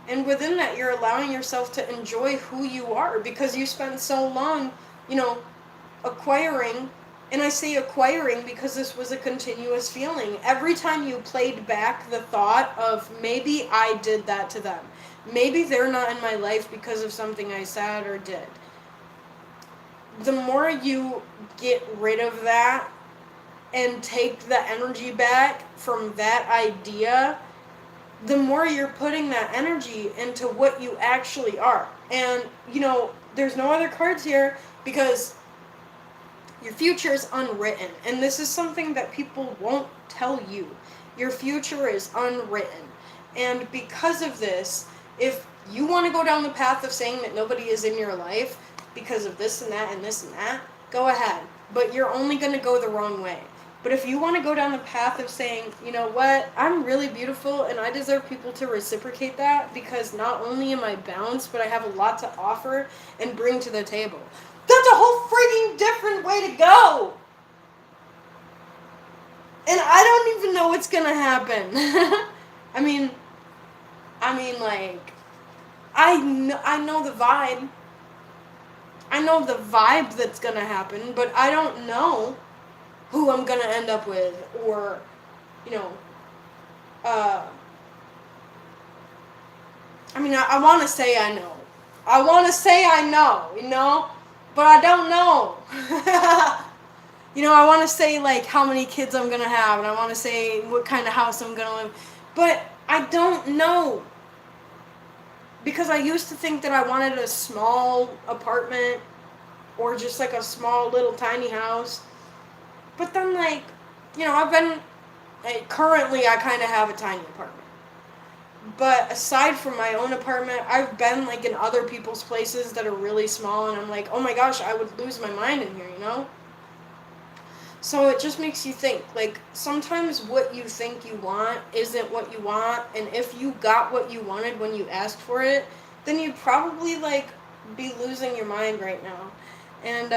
And within that, you're allowing yourself to enjoy who you are because you spent so long, you know, acquiring. And I say acquiring because this was a continuous feeling. Every time you played back the thought of maybe I did that to them, maybe they're not in my life because of something I said or did, the more you get rid of that and take the energy back from that idea, the more you're putting that energy into what you actually are. And, there's no other cards here because your future is unwritten. And this is something that people won't tell you. Your future is unwritten. And because of this, if you want to go down the path of saying that nobody is in your life because of this and that and this and that, go ahead. But you're only going to go the wrong way. But if you want to go down the path of saying, you know what, I'm really beautiful and I deserve people to reciprocate that because not only am I balanced, but I have a lot to offer and bring to the table. That's a whole freaking different way to go. And I don't even know what's going to happen. I mean, like, I know the vibe. I know the vibe that's going to happen, but I don't know who I'm going to end up with or, I want to say I know. I want to say I know, but I don't know. I want to say, like, how many kids I'm going to have, and I want to say what kind of house I'm going to live, but I don't know. Because I used to think that I wanted a small apartment or just, like, a small little tiny house. But then, like, I've been, currently I kind of have a tiny apartment. But aside from my own apartment, I've been, like, in other people's places that are really small, and I'm like, oh my gosh, I would lose my mind in here, So it just makes you think, like, sometimes what you think you want isn't what you want, and if you got what you wanted when you asked for it, then you'd probably, like, be losing your mind right now. And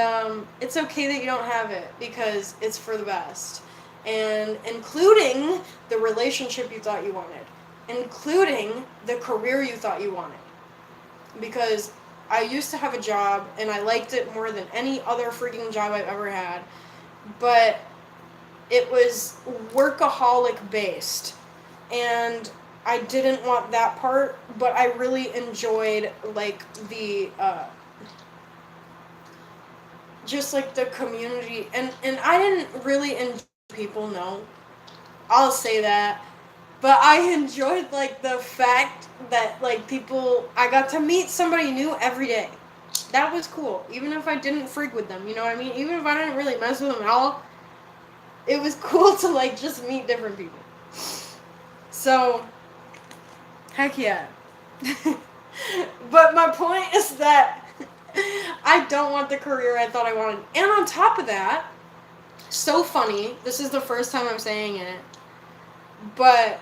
it's okay that you don't have it, because it's for the best. And including the relationship you thought you wanted. Including the career you thought you wanted. Because I used to have a job, and I liked it more than any other freaking job I've ever had. But it was workaholic based, and I didn't want that part, but I really enjoyed, like, the just, like, the community, and I didn't really enjoy people, no, I'll say that, but I enjoyed, like, the fact that, like, I got to meet somebody new every day. That was cool, even if I didn't freak with them, you know what I mean? Even if I didn't really mess with them at all, it was cool to, like, just meet different people. So, heck yeah. But my point is that I don't want the career I thought I wanted. And on top of that, so funny, this is the first time I'm saying it, but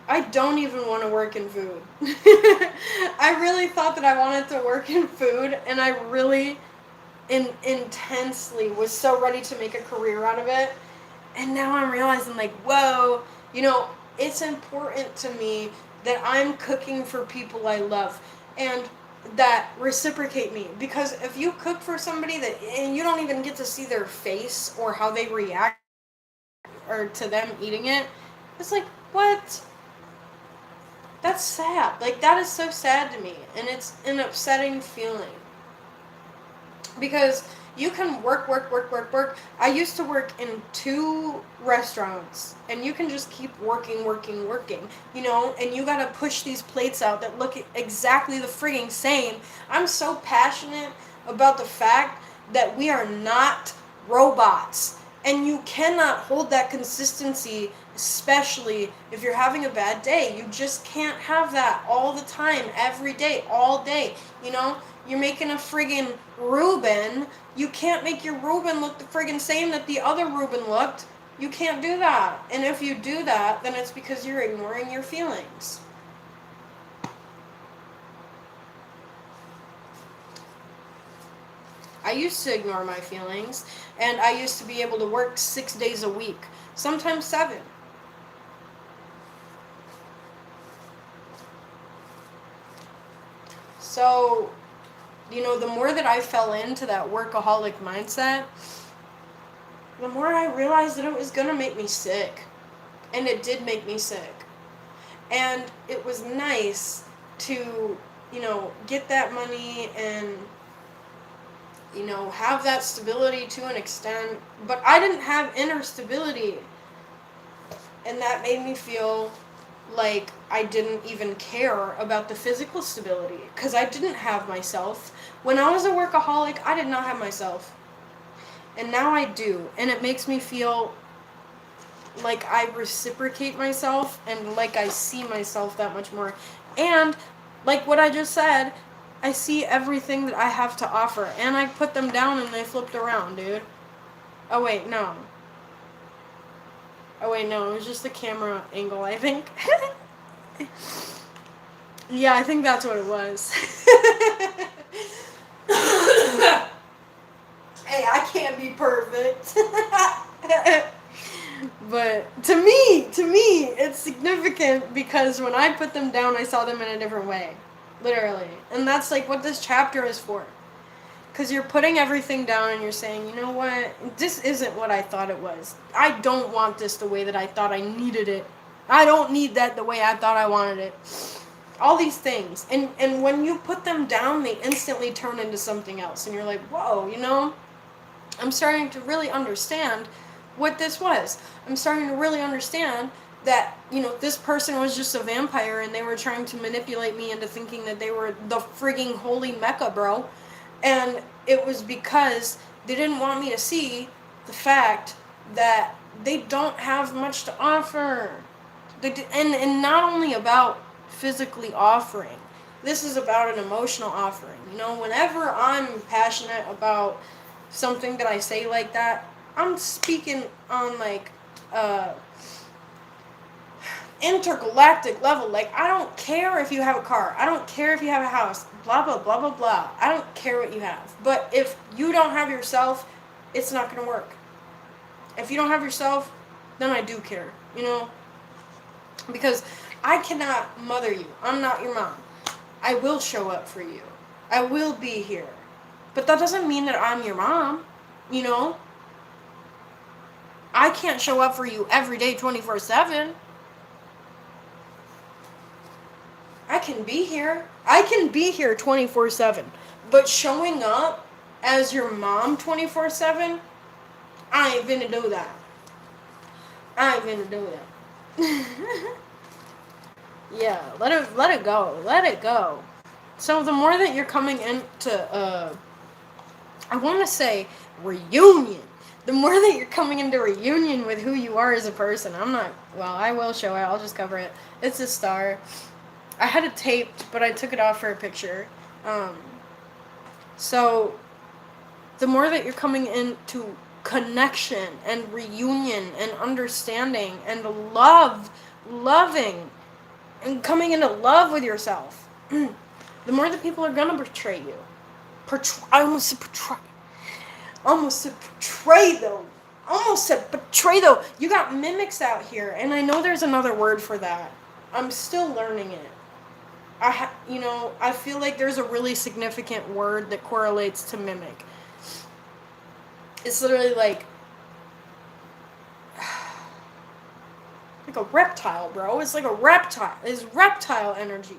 I don't even want to work in food. I really thought that I wanted to work in food, and I really intensely was so ready to make a career out of it. And now I'm realizing, like, whoa, it's important to me that I'm cooking for people I love and that reciprocate me. Because if you cook for somebody and you don't even get to see their face or how they react or to them eating it, it's like, what? That's sad. Like, that is so sad to me. And it's an upsetting feeling. Because you can work. I used to work in 2 restaurants, and you can just keep working, and you gotta push these plates out that look exactly the frigging same. I'm so passionate about the fact that we are not robots, and you cannot hold that consistency, especially if you're having a bad day. You just can't have that all the time, every day, all day, You're making a friggin' Reuben. You can't make your Reuben look the friggin' same that the other Reuben looked. You can't do that. And if you do that, then it's because you're ignoring your feelings. I used to ignore my feelings, and I used to be able to work 6 days a week, sometimes 7. So, the more that I fell into that workaholic mindset, the more I realized that it was going to make me sick. And it did make me sick. And it was nice to, get that money and, have that stability to an extent. But I didn't have inner stability. And that made me feel like I didn't even care about the physical stability. Because I didn't have myself. When I was a workaholic, I did not have myself. And now I do. And it makes me feel like I reciprocate myself and like I see myself that much more. And like what I just said, I see everything that I have to offer. And I put them down and they flipped around, dude. Oh, wait, no. It was just the camera angle, I think. Yeah, I think that's what it was. Hey, I can't be perfect. But to me, it's significant because when I put them down, I saw them in a different way. Literally. And that's like what this chapter is for. Because you're putting everything down and you're saying, you know what? This isn't what I thought it was. I don't want this the way that I thought I needed it. I don't need that the way I thought I wanted it. All these things. And when you put them down, they instantly turn into something else. And you're like, whoa, I'm starting to really understand what this was. I'm starting to really understand that, this person was just a vampire and they were trying to manipulate me into thinking that they were the frigging holy Mecca, bro. And it was because they didn't want me to see the fact that they don't have much to offer. And not only about physically offering. This is about an emotional offering. Whenever I'm passionate about something that I say like that, I'm speaking on like intergalactic level. Like, I don't care if you have a car. I don't care if you have a house. Blah, blah, blah, blah, blah. I don't care what you have. But if you don't have yourself, it's not going to work. If you don't have yourself, then I do care. Because I cannot mother you. I'm not your mom. I will show up for you. I will be here. But that doesn't mean that I'm your mom. I can't show up for you every day 24/7. I can be here. I can be here 24/7. But showing up as your mom 24/7, I ain't gonna do that. Yeah, let it go. Let it go. So the more that you're coming into I want to say reunion. The more that you're coming into reunion with who you are as a person. I will show it. I'll just cover it. It's a star. I had it taped, but I took it off for a picture. So the more that you're coming into connection and reunion and understanding and loving, and coming into love with yourself, the more that people are gonna betray you. I almost said betray. Almost said betray though. You got mimics out here, and I know there's another word for that. I'm still learning it. I feel like there's a really significant word that correlates to mimic. It's literally like a reptile, bro. It's like a reptile. It's reptile energy.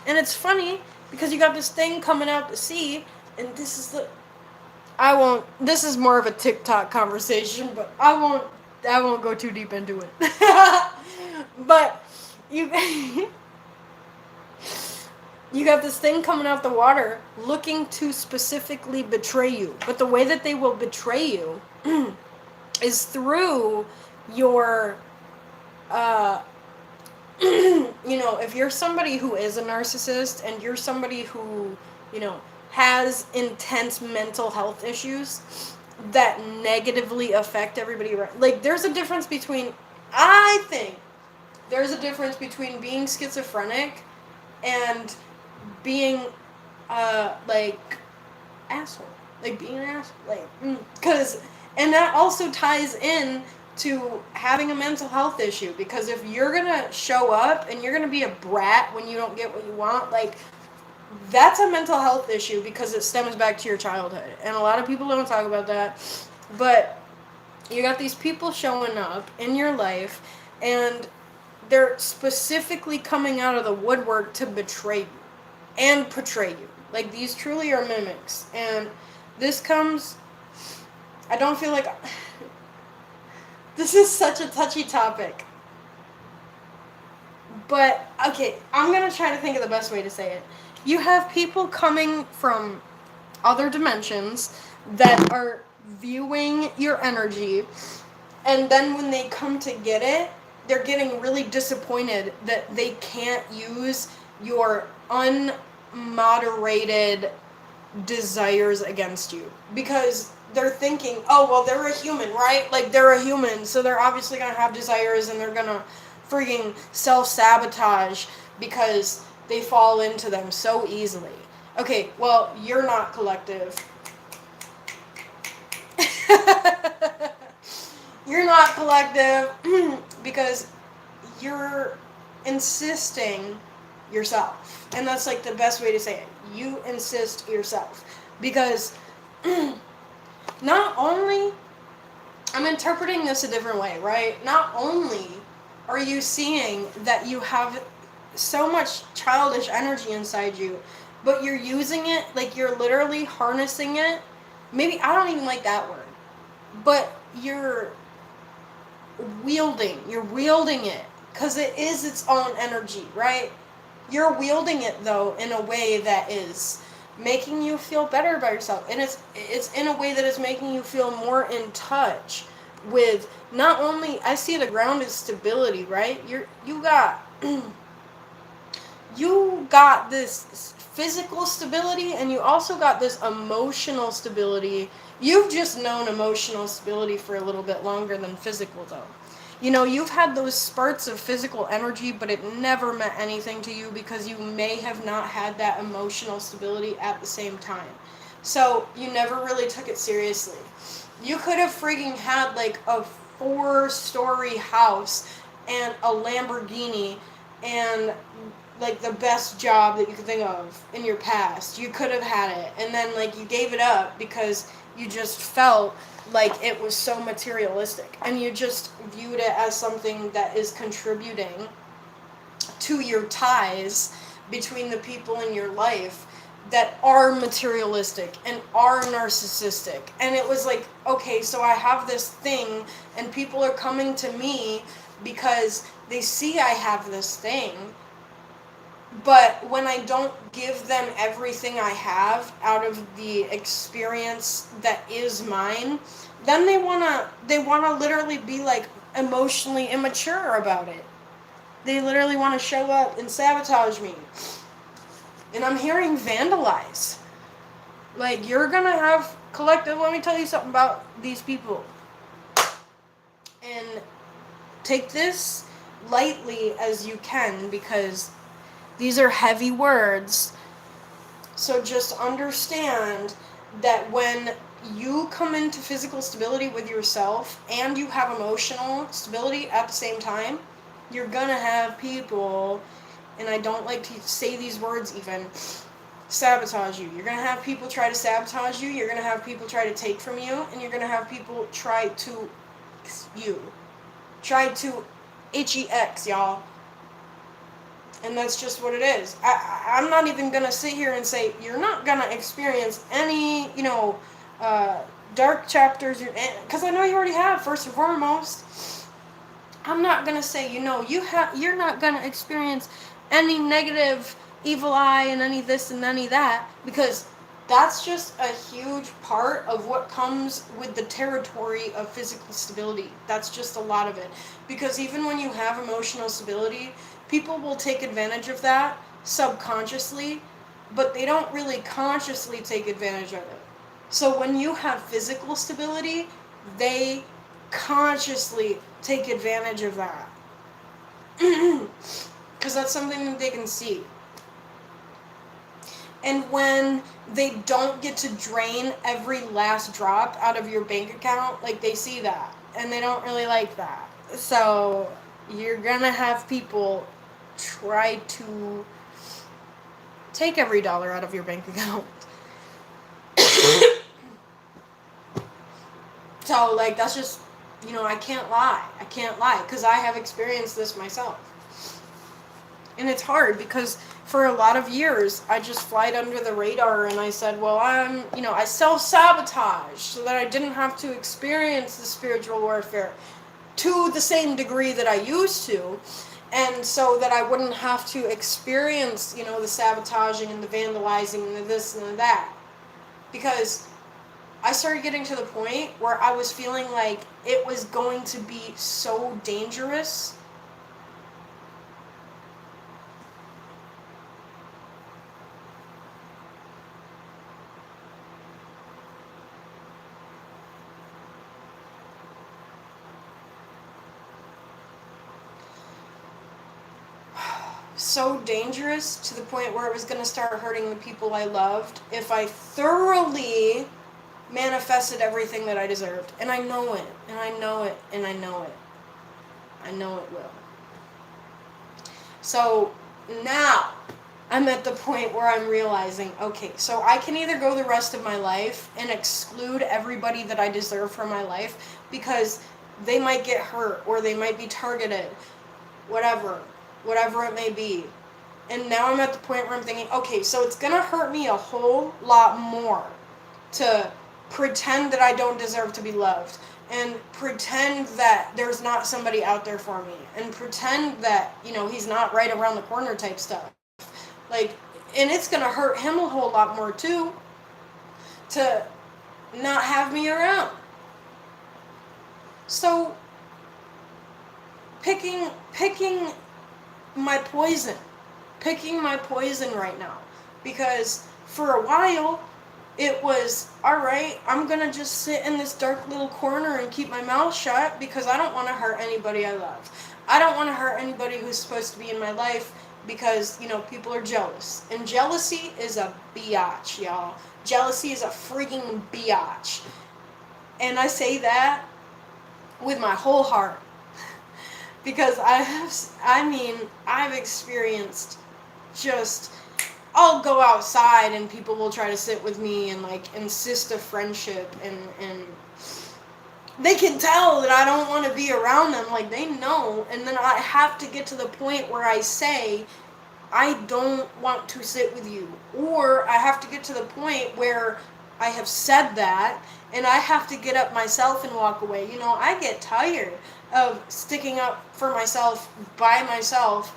And it's funny because you got this thing coming out to sea, and this is more of a TikTok conversation, but I won't go too deep into it. But you got this thing coming out the water looking to specifically betray you. But the way that they will betray you is through your if you're somebody who is a narcissist and you're somebody who, has intense mental health issues that negatively affect everybody around. Like, I think there's a difference between being schizophrenic and being, asshole. Like being an ass, like, because, and that also ties in to having a mental health issue, because if you're gonna show up and you're gonna be a brat when you don't get what you want, like, that's a mental health issue because it stems back to your childhood. And a lot of people don't talk about that. But you got these people showing up in your life and they're specifically coming out of the woodwork to betray you and portray you. Like, these truly are mimics. And this comes, I don't feel like, this is such a touchy topic. But, okay, I'm going to try to think of the best way to say it. You have people coming from other dimensions that are viewing your energy, and then when they come to get it, they're getting really disappointed that they can't use your unmoderated desires against you, because they're thinking, oh, well, they're a human, right? Like, they're a human, so they're obviously gonna have desires, and they're gonna freaking self-sabotage because they fall into them so easily. Okay, well, you're not collective. You're not collective because you're insisting yourself. And that's like the best way to say it. You insist yourself. Because not only, I'm interpreting this a different way, right? Not only are you seeing that you have so much childish energy inside you, but you're using it, like you're literally harnessing it. Maybe, I don't even like that word. But you're wielding it. Because it is its own energy, right? You're wielding it, though, in a way that is making you feel better about yourself. And it's in a way that is making you feel more in touch with, not only, I see the ground is stability, right? You got you got this physical stability, and you also got this emotional stability. You've just known emotional stability for a little bit longer than physical, though. You know, you've had those spurts of physical energy, but it never meant anything to you because you may have not had that emotional stability at the same time. So you never really took it seriously. You could have freaking had like a 4-story house and a Lamborghini and like the best job that you could think of in your past. You could have had it, and then like you gave it up because you just felt like it was so materialistic, and you just viewed it as something that is contributing to your ties between the people in your life that are materialistic and are narcissistic. And it was like, okay, so I have this thing and people are coming to me because they see I have this thing, but when I don't give them everything I have out of the experience that is mine, then they wanna literally be like emotionally immature about it. They literally want to show up and sabotage me. And I'm hearing vandalize. Like, you're gonna have collective, let me tell you something about these people. And take this lightly as you can, because these are heavy words. So just understand that when you come into physical stability with yourself and you have emotional stability at the same time, you're gonna have people, and I don't like to say these words even, sabotage you. You're gonna have people try to sabotage you, you're gonna have people try to take from you, and you're gonna have people try to HEX, y'all. And that's just what it is. I'm not even going to sit here and say, you're not going to experience any, dark chapters, because I know you already have, first and foremost. I'm not going to say, you're not going to experience any negative evil eye and any this and any that, because that's just a huge part of what comes with the territory of physical stability. That's just a lot of it. Because even when you have emotional stability, people will take advantage of that subconsciously, but they don't really consciously take advantage of it. So when you have physical stability, they consciously take advantage of that. Because that's something that they can see. And when they don't get to drain every last drop out of your bank account, like they see that and they don't really like that. So you're gonna have people try to take every dollar out of your bank account. So, like, that's just, I can't lie. I can't lie because I have experienced this myself. And it's hard because for a lot of years, I just flied under the radar and I said, well, I self sabotage so that I didn't have to experience the spiritual warfare to the same degree that I used to. And so that I wouldn't have to experience, the sabotaging and the vandalizing and the this and the that. Because I started getting to the point where I was feeling like it was going to be so dangerous. So dangerous to the point where it was going to start hurting the people I loved if I thoroughly manifested everything that I deserved. And I know it, and I know it, and I know it. I know it will. So now I'm at the point where I'm realizing, okay, so I can either go the rest of my life and exclude everybody that I deserve from my life because they might get hurt or they might be targeted, whatever it may be. And now I'm at the point where I'm thinking, okay, so it's going to hurt me a whole lot more to pretend that I don't deserve to be loved and pretend that there's not somebody out there for me and pretend that, he's not right around the corner type stuff. Like, and it's going to hurt him a whole lot more too to not have me around. So picking my poison right now, because for a while it was, alright, I'm gonna just sit in this dark little corner and keep my mouth shut because I don't want to hurt anybody I love. I don't want to hurt anybody who's supposed to be in my life because, people are jealous. And jealousy is a biatch, y'all. Jealousy is a freaking biatch. And I say that with my whole heart. Because I've experienced just, I'll go outside and people will try to sit with me and like insist a friendship and they can tell that I don't want to be around them, like they know, and then I have to get to the point where I say, I don't want to sit with you, or I have to get to the point where I have said that and I have to get up myself and walk away. I get tired of sticking up for myself by myself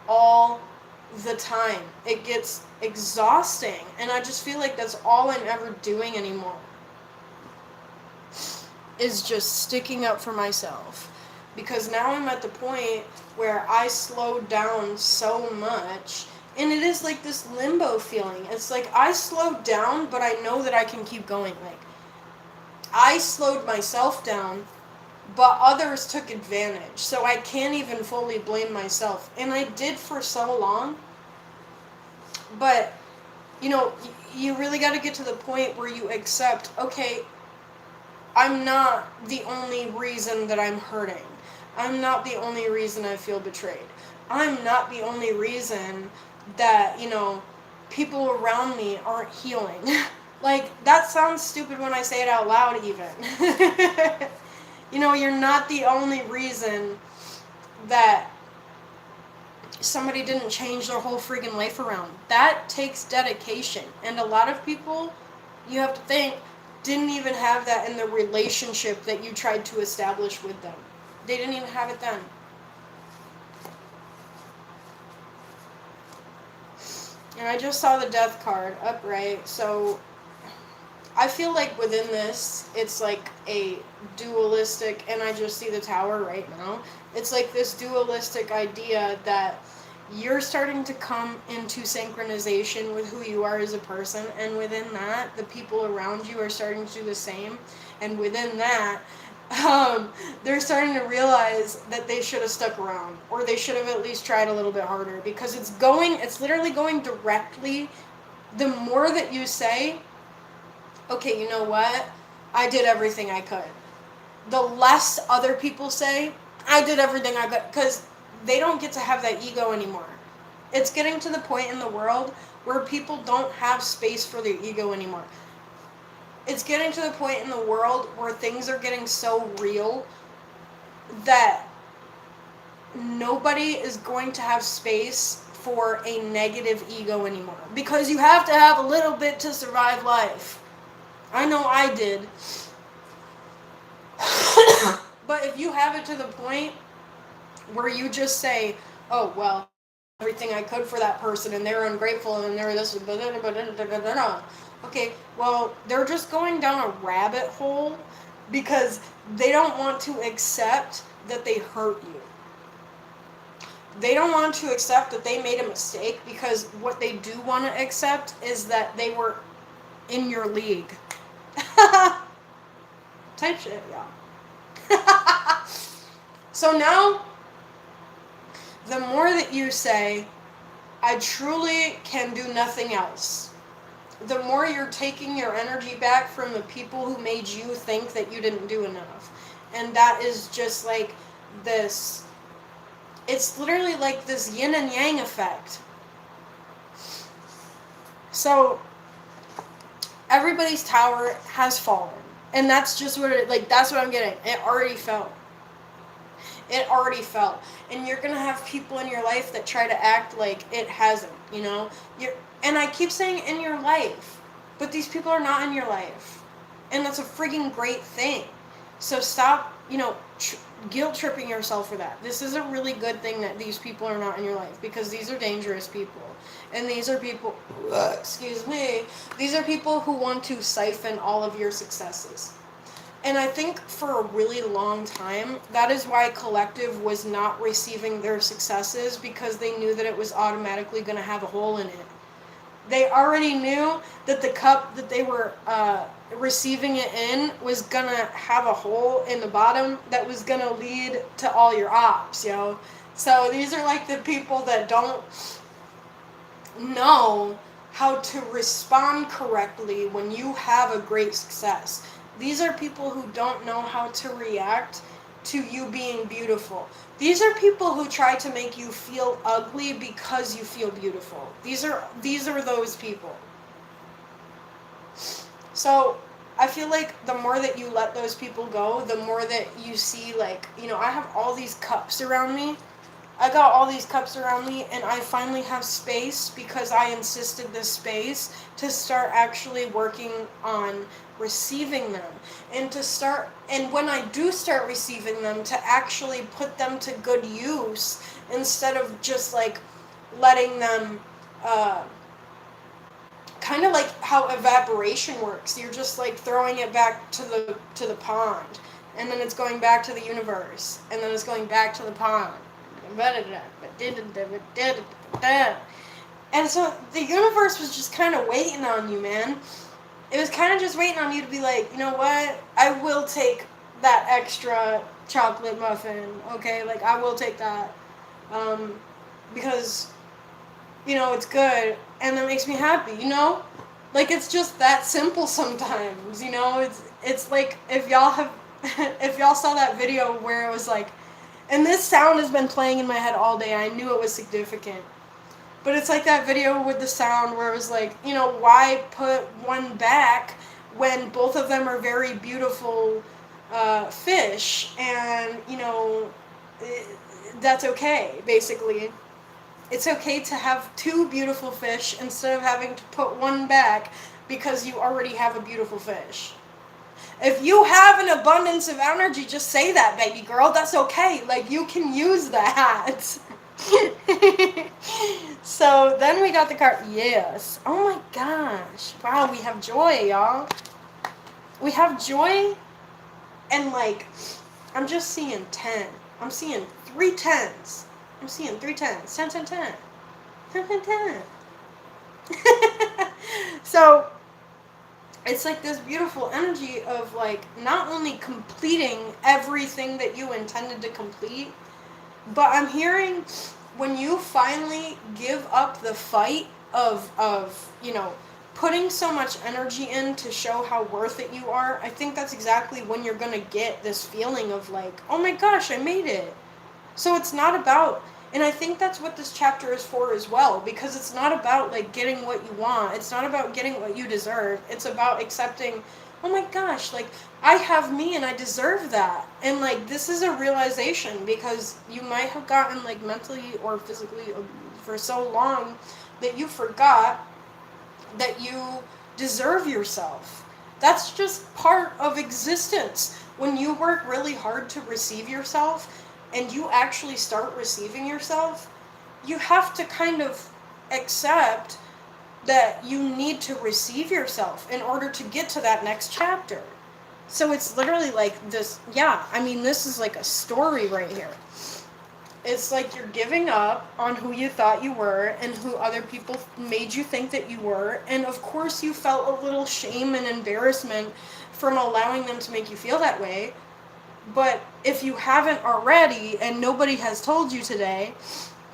all the time. It gets exhausting, and I just feel like that's all I'm ever doing anymore is just sticking up for myself. Because now I'm at the point where I slowed down so much, and it is like this limbo feeling. It's like I slowed down, but I know that I can keep going. Like, I slowed myself down, but others took advantage. So I can't even fully blame myself. And I did for so long. But, you really got to get to the point where you accept, okay, I'm not the only reason that I'm hurting. I'm not the only reason I feel betrayed. I'm not the only reason that, people around me aren't healing. Like, that sounds stupid when I say it out loud even. You're not the only reason that somebody didn't change their whole freaking life around. That takes dedication. And a lot of people, you have to think, didn't even have that in the relationship that you tried to establish with them. They didn't even have it then. And I just saw the death card upright, so I feel like within this, it's like a dualistic, and I just see the tower right now. It's like this dualistic idea that you're starting to come into synchronization with who you are as a person, and within that, the people around you are starting to do the same, and within that, they're starting to realize that they should have stuck around, or they should have at least tried a little bit harder, because it's literally going directly the more that you say, okay, you know what? I did everything I could. The less other people say, I did everything I could. Because they don't get to have that ego anymore. It's getting to the point in the world where people don't have space for their ego anymore. It's getting to the point in the world where things are getting so real that nobody is going to have space for a negative ego anymore. Because you have to have a little bit to survive life. I know I did. But if you have it to the point where you just say, oh, well, everything I could for that person and they're ungrateful and they're this, okay, well, they're just going down a rabbit hole because they don't want to accept that they hurt you. They don't want to accept that they made a mistake, because what they do want to accept is that they were in your league. Type shit, y'all. So now, the more that you say, I truly can do nothing else, the more you're taking your energy back from the people who made you think that you didn't do enough. And that is just like this, it's literally like this yin and yang effect. So, everybody's tower has fallen. And that's just what it, like, that's what I'm getting. It already fell. It already fell. And you're gonna have people in your life that try to act like it hasn't, you know? And I keep saying in your life, but these people are not in your life. And that's a freaking great thing. So stop, guilt tripping yourself for that. This is a really good thing that these people are not in your life, because these are dangerous people. And these are people, excuse me, these are people who want to siphon all of your successes. And I think for a really long time, that is why Collective was not receiving their successes, because they knew that it was automatically going to have a hole in it. They already knew that the cup that they were receiving it in was going to have a hole in the bottom that was going to lead to all your ops, yo. So these are like the people that don't know how to respond correctly when you have a great success. These are people who don't know how to react to you being beautiful. These are people who try to make you feel ugly because you feel beautiful. These are those people. So I feel like the more that you let those people go, the more that you see, like, I have all these cups around me. I got all these cups around me, and I finally have space because I insisted this space to start actually working on receiving them, and when I do start receiving them, to actually put them to good use, instead of just like letting them kind of like how evaporation works. You're just like throwing it back to the pond, and then it's going back to the universe, and then it's going back to the pond. And so the universe was just kind of waiting on you, man. It was kind of just waiting on you to be like, you know what? I will take that extra chocolate muffin, okay? Like, I will take that. Because, it's good, and that makes me happy, Like, it's just that simple sometimes, It's like, if y'all saw that video where it was like, and this sound has been playing in my head all day. I knew it was significant. But it's like that video with the sound where it was like, why put one back when both of them are very beautiful fish, and, that's okay, basically. It's okay to have two beautiful fish instead of having to put one back because you already have a beautiful fish. If you have an abundance of energy, just say that, baby girl. That's okay. Like, you can use that. So then we got the card. Yes. Oh my gosh. Wow, we have joy, y'all. We have joy, and like, I'm just seeing 10. I'm seeing 3 10s. I'm seeing 3 10s. 10, 10, 10. 10, 10, 10. So it's like this beautiful energy of like not only completing everything that you intended to complete, but I'm hearing when you finally give up the fight of putting so much energy in to show how worth it you are, I think that's exactly when you're going to get this feeling of like, oh my gosh, I made it. So it's not about, and I think that's what this chapter is for as well, because it's not about like getting what you want. It's not about getting what you deserve. It's about accepting, oh my gosh, like I have me and I deserve that. And like this is a realization because you might have gotten like mentally or physically abused for so long that you forgot that you deserve yourself. That's just part of existence. When you work really hard to receive yourself and you actually start receiving yourself, you have to kind of accept that you need to receive yourself in order to get to that next chapter. So it's literally like this, yeah, I mean, this is like a story right here. It's like you're giving up on who you thought you were and who other people made you think that you were. And of course you felt a little shame and embarrassment from allowing them to make you feel that way. But if you haven't already and nobody has told you today,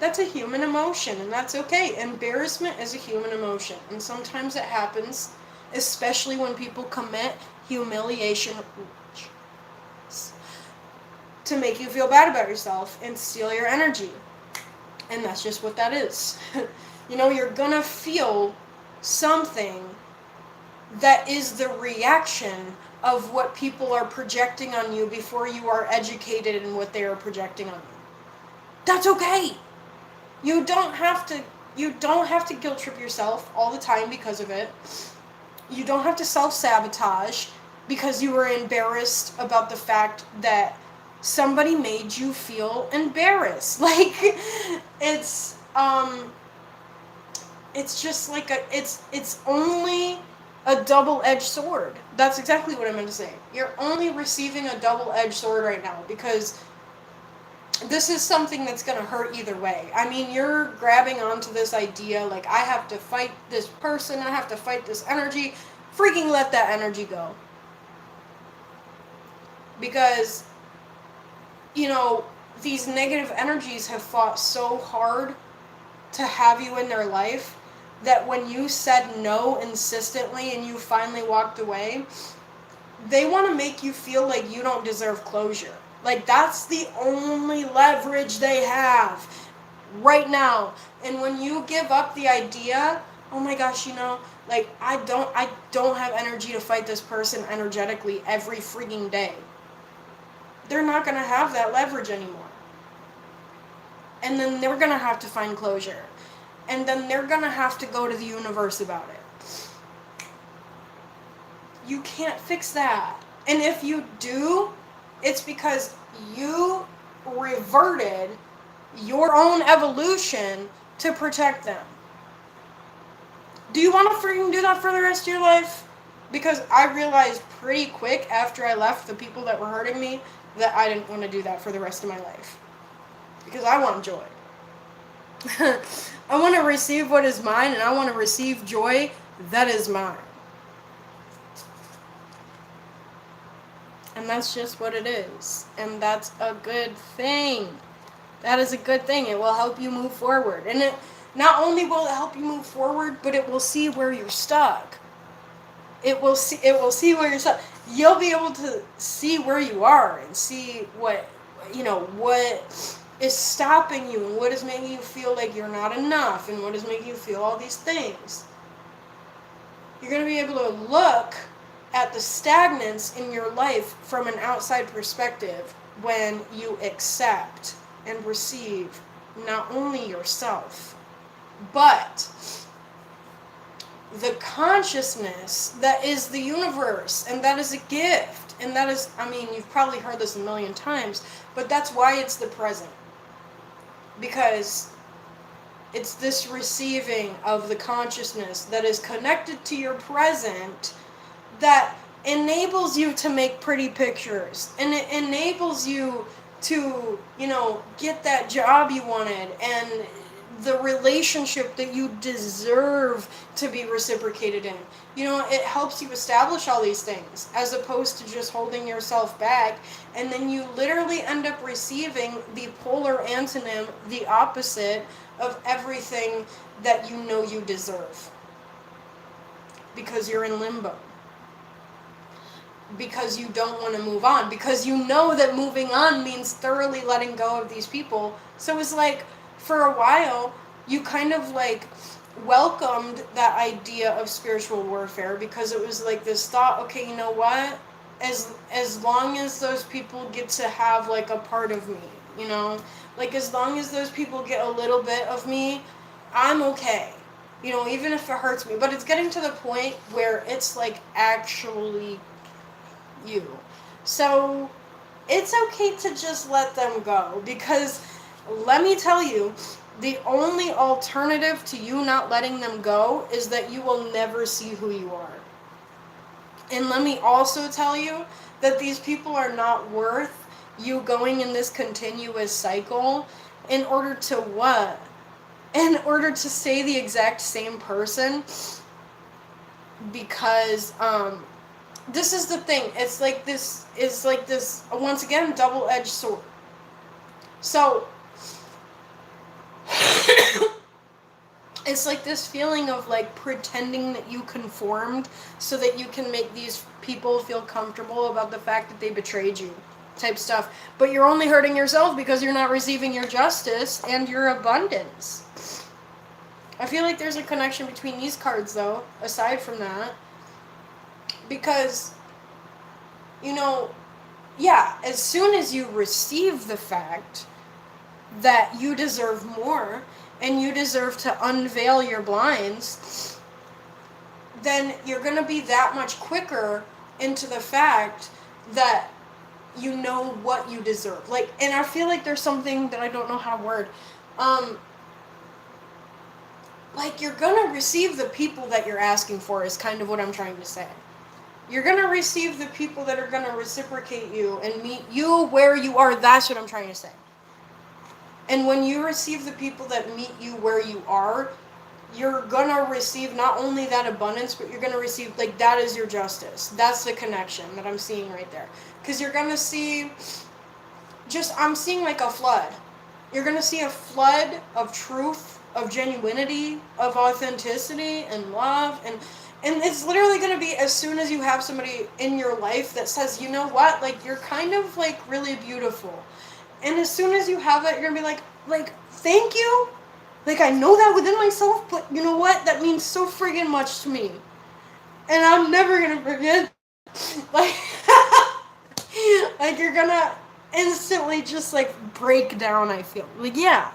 that's a human emotion and that's okay. Embarrassment is a human emotion. And sometimes it happens, especially when people commit humiliation to make you feel bad about yourself and steal your energy. And that's just what that is. You know, you're gonna feel something that is the reaction of what people are projecting on you before you are educated in what they are projecting on you. That's okay. You don't have to guilt trip yourself all the time because of it. You don't have to self-sabotage because you were embarrassed about the fact that somebody made you feel embarrassed. Like it's just like it's only a double-edged sword. That's exactly what I meant to say. You're only receiving a double-edged sword right now because this is something that's going to hurt either way. I mean, you're grabbing onto this idea like I have to fight this person, I have to fight this energy. Freaking let that energy go. Because you know, these negative energies have fought so hard to have you in their life that when you said no insistently and you finally walked away, they want to make you feel like you don't deserve closure. Like that's the only leverage they have right now. And when you give up the idea, oh my gosh, you know, like I don't have energy to fight this person energetically every freaking day. They're not going to have that leverage anymore. And then they're going to have to find closure. And then they're going to have to go to the universe about it. You can't fix that. And if you do, it's because you reverted your own evolution to protect them. Do you want to freaking do that for the rest of your life? Because I realized pretty quick after I left the people that were hurting me that I didn't want to do that for the rest of my life. Because I want joy. I want to receive what is mine, and I want to receive joy that is mine. And that's just what it is. And that's a good thing. That is a good thing. It will help you move forward. And it not only will it help you move forward, but it will see where you're stuck. It will see where you're stuck. You'll be able to see where you are and see what is stopping you and what is making you feel like you're not enough and what is making you feel all these things. You're going to be able to look at the stagnance in your life from an outside perspective when you accept and receive not only yourself, but the consciousness that is the universe, and that is a gift, and that is, I mean, you've probably heard this a million times, but that's why it's the present, because it's this receiving of the consciousness that is connected to your present that enables you to make pretty pictures, and it enables you to, get that job you wanted, and the relationship that you deserve to be reciprocated in. It helps you establish all these things as opposed to just holding yourself back, and then you literally end up receiving the polar antonym, the opposite of everything that you know you deserve. because you're in limbo, because you don't want to move on, because you know that moving on means thoroughly letting go of these people. So it's like, for a while, you kind of like welcomed that idea of spiritual warfare, because it was like this thought, okay, you know what? As long as those people get to have like a part of me, you know? Like as long as those people get a little bit of me, I'm okay. You know, even if it hurts me. But it's getting to the point where it's like actually you. So it's okay to just let them go, because let me tell you, the only alternative to you not letting them go is that you will never see who you are. And let me also tell you that these people are not worth you going in this continuous cycle in order to what? In order to stay the exact same person, because this is the thing. It's like this once again double-edged sword. So it's like this feeling of like pretending that you conformed so that you can make these people feel comfortable about the fact that they betrayed you, type stuff. But you're only hurting yourself because you're not receiving your justice and your abundance. I feel like there's a connection between these cards, though, aside from that. Because, you know, yeah, as soon as you receive the fact that you deserve more and you deserve to unveil your blinds, then you're going to be that much quicker into the fact that you know what you deserve. Like, and I feel like there's something that I don't know how to word. Like, you're going to receive the people that you're asking for is kind of what I'm trying to say. You're going to receive the people that are going to reciprocate you and meet you where you are. That's what I'm trying to say. And when you receive the people that meet you where you are, you're going to receive not only that abundance, but you're going to receive, like, that is your justice. That's the connection that I'm seeing right there. Because you're going to see, I'm seeing like a flood. You're going to see a flood of truth, of genuinity, of authenticity and love. And it's literally going to be as soon as you have somebody in your life that says, you know what, like, you're kind of like really beautiful. And as soon as you have that, you're going to be like, thank you. Like, I know that within myself, but you know what? That means so friggin' much to me. And I'm never going to forget. Like, like, you're going to instantly just, like, break down, I feel. Like, yeah.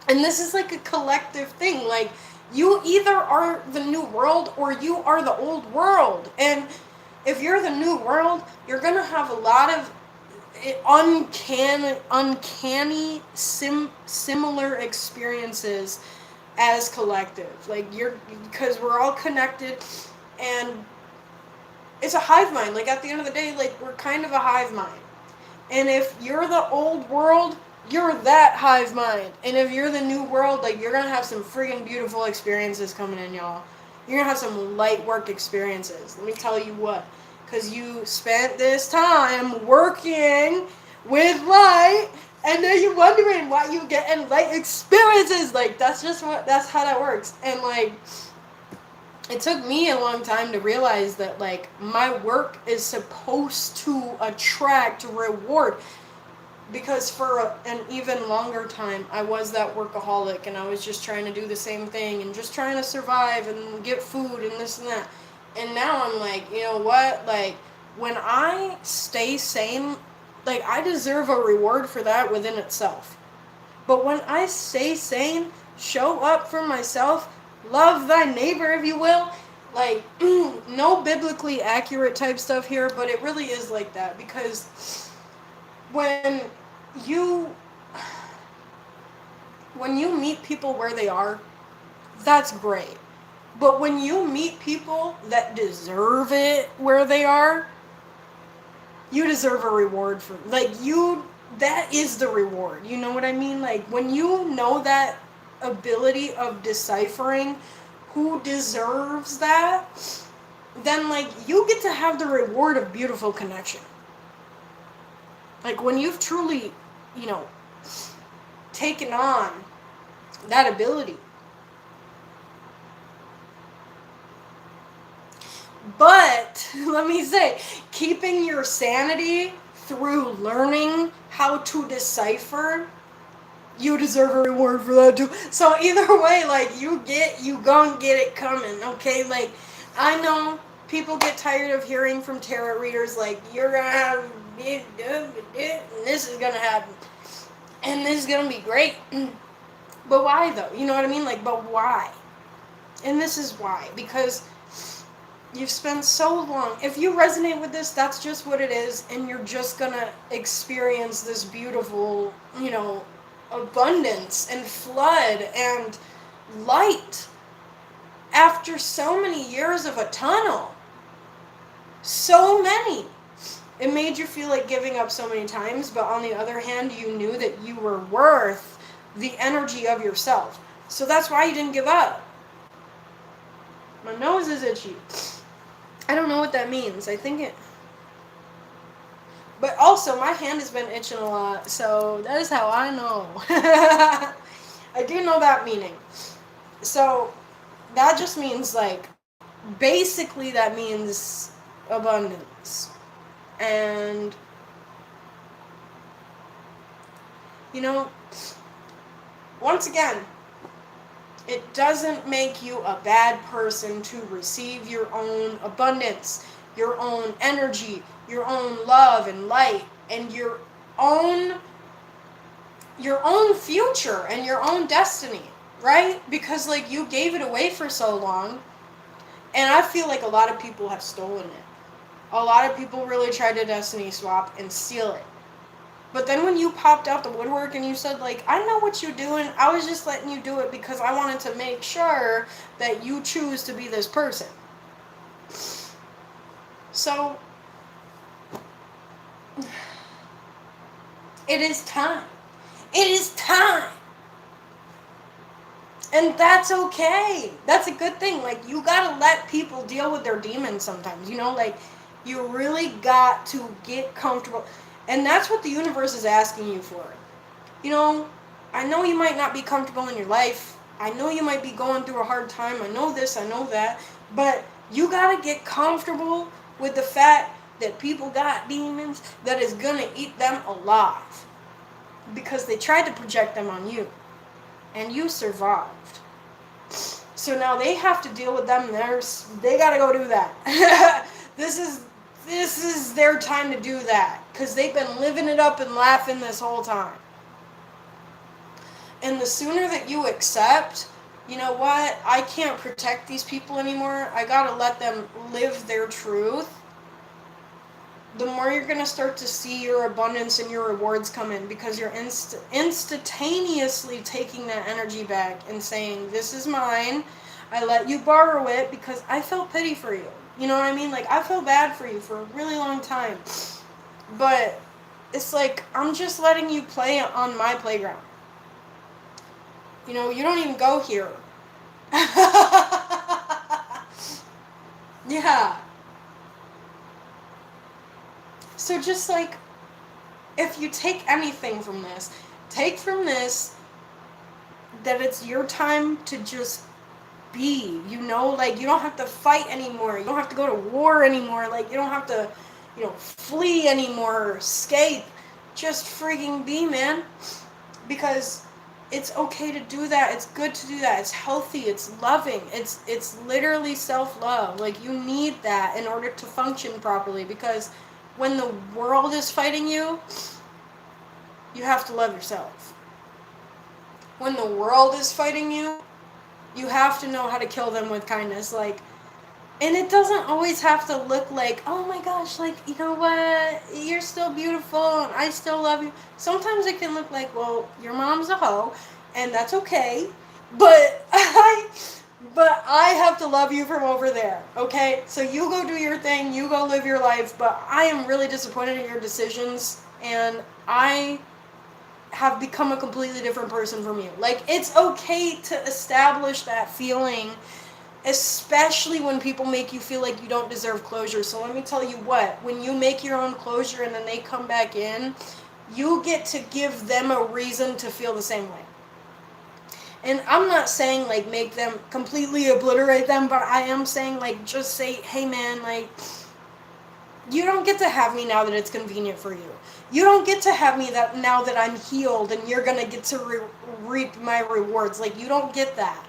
And this is, like, a collective thing. Like, you either are the new world or you are the old world. And if you're the new world, you're going to have a lot of uncanny similar experiences as collective. Like, because we're all connected, and it's a hive mind. Like, at the end of the day, like, we're kind of a hive mind. And if you're the old world, you're that hive mind. And if you're the new world, like, you're gonna have some friggin' beautiful experiences coming in, y'all. You're gonna have some light work experiences. Let me tell you what. Because you spent this time working with light, and then you're wondering why you getting light experiences. Like, that's how that works. And, like, it took me a long time to realize that, like, my work is supposed to attract reward. Because for an even longer time, I was that workaholic, and I was just trying to do the same thing, and just trying to survive, and get food, and this and that. And now I'm like, you know what? Like, when I stay sane, like, I deserve a reward for that within itself. But when I stay sane, show up for myself, love thy neighbor, if you will, like, no biblically accurate type stuff here, but it really is like that. Because when you meet people where they are, that's great. But when you meet people that deserve it where they are, you deserve a reward for, like, that is the reward. You know what I mean? Like, when you know that ability of deciphering who deserves that, then, like, you get to have the reward of beautiful connection. Like, when you've truly, you know, taken on that ability, But let me say, keeping your sanity through learning how to decipher, you deserve a reward for that too. So either way, like you gon' get it coming, okay? Like I know people get tired of hearing from tarot readers like you're gonna have it, and this is gonna happen, and this is gonna be great. But why though? You know what I mean? Like, but why? And this is why. Because you've spent so long. If you resonate with this, that's just what it is, and you're just gonna experience this beautiful, abundance and flood and light after so many years of a tunnel. So many. It made you feel like giving up so many times, but on the other hand, you knew that you were worth the energy of yourself. So that's why you didn't give up. My nose is itchy. I don't know what that means. I think it... But also, my hand has been itching a lot, so that is how I know. I do know that meaning. So, that just means, like, basically that means abundance. And, once again, it doesn't make you a bad person to receive your own abundance, your own energy, your own love and light, and your own future and your own destiny, right? Because like you gave it away for so long, and I feel like a lot of people have stolen it. A lot of people really tried to destiny swap and steal it. But then when you popped out the woodwork and you said, like, I know what you're doing, I was just letting you do it because I wanted to make sure that you choose to be this person. So, it is time. It is time. And that's okay. That's a good thing. Like, you gotta let people deal with their demons sometimes, like, you really got to get comfortable. And that's what the universe is asking you for. I know you might not be comfortable in your life. I know you might be going through a hard time. I know this, I know that. But you gotta get comfortable with the fact that people got demons that is gonna eat them alive. Because they tried to project them on you. And you survived. So now they have to deal with them. They gotta go do that. This is their time to do that. Because they've been living it up and laughing this whole time. And the sooner that you accept, you know what, I can't protect these people anymore, I gotta let them live their truth, the more you're gonna start to see your abundance and your rewards come in, because you're instantaneously taking that energy back and saying, this is mine, I let you borrow it because I felt pity for you. You know what I mean? Like, I felt bad for you for a really long time. But it's like, I'm just letting you play on my playground. You don't even go here. Yeah. So just like, if you take anything from this, take from this that it's your time to just be, like, you don't have to fight anymore. You don't have to go to war anymore. Like, you don't have to, flee anymore or escape. Just freaking be, man. Because it's okay to do that. It's good to do that. It's healthy. It's loving. It's literally self-love. Like, you need that in order to function properly. Because when the world is fighting you, you have to love yourself. When the world is fighting you, you have to know how to kill them with kindness. Like, and it doesn't always have to look like, oh my gosh, like, you know what, you're still beautiful and I still love you. Sometimes it can look like, well, your mom's a hoe, and that's okay, but I have to love you from over there, okay? So you go do your thing, you go live your life, but I am really disappointed in your decisions, and I have become a completely different person from you. Like, it's okay to establish that feeling, especially when people make you feel like you don't deserve closure. So let me tell you what, when you make your own closure and then they come back in, you get to give them a reason to feel the same way. And I'm not saying, like, make them completely obliterate them, but I am saying, like, just say, hey, man, like, you don't get to have me now that it's convenient for you. You don't get to have me that now that I'm healed and you're going to get to reap my rewards. Like, you don't get that.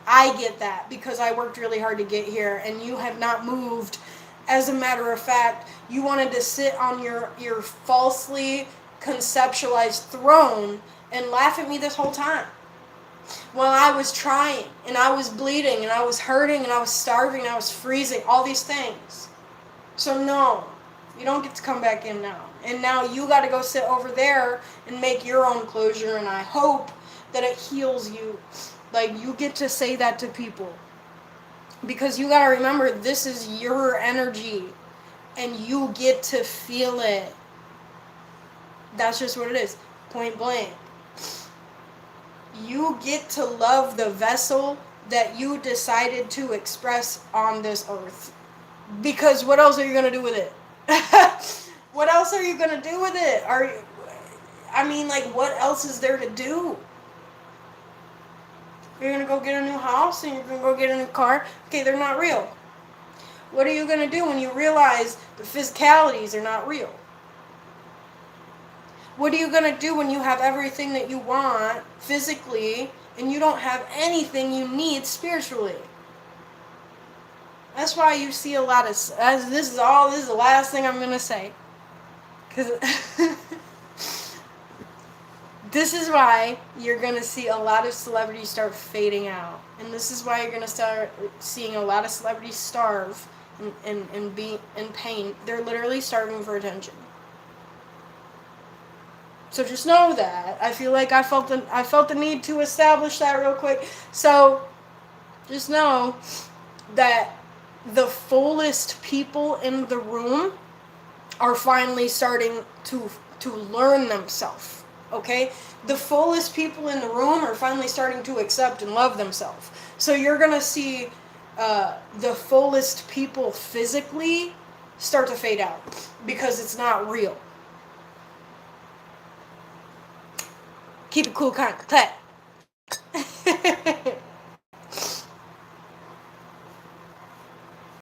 I get that because I worked really hard to get here and you have not moved. As a matter of fact, you wanted to sit on your falsely conceptualized throne and laugh at me this whole time. While I was trying and I was bleeding and I was hurting and I was starving and I was freezing, all these things. So no, you don't get to come back in now. And now you got to go sit over there and make your own closure, and I hope that it heals you. Like, you get to say that to people. Because you got to remember, this is your energy, and you get to feel it. That's just what it is, point blank. You get to love the vessel that you decided to express on this earth. Because what else are you going to do with it? What else are you going to do with it? What else is there to do? You're going to go get a new house and you're going to go get a new car? Okay, they're not real. What are you going to do when you realize the physicalities are not real? What are you going to do when you have everything that you want physically and you don't have anything you need spiritually? That's why you see a lot of... This is the last thing I'm going to say. Because this is why you're going to see a lot of celebrities start fading out. And this is why you're going to start seeing a lot of celebrities starve and be in pain. They're literally starving for attention. So just know that. I feel like I felt the need to establish that real quick. So just know that the fullest people in the room are finally starting to learn themselves. Okay? The fullest people in the room are finally starting to accept and love themselves. So you're going to see the fullest people physically start to fade out because it's not real. Keep it cool, kind of.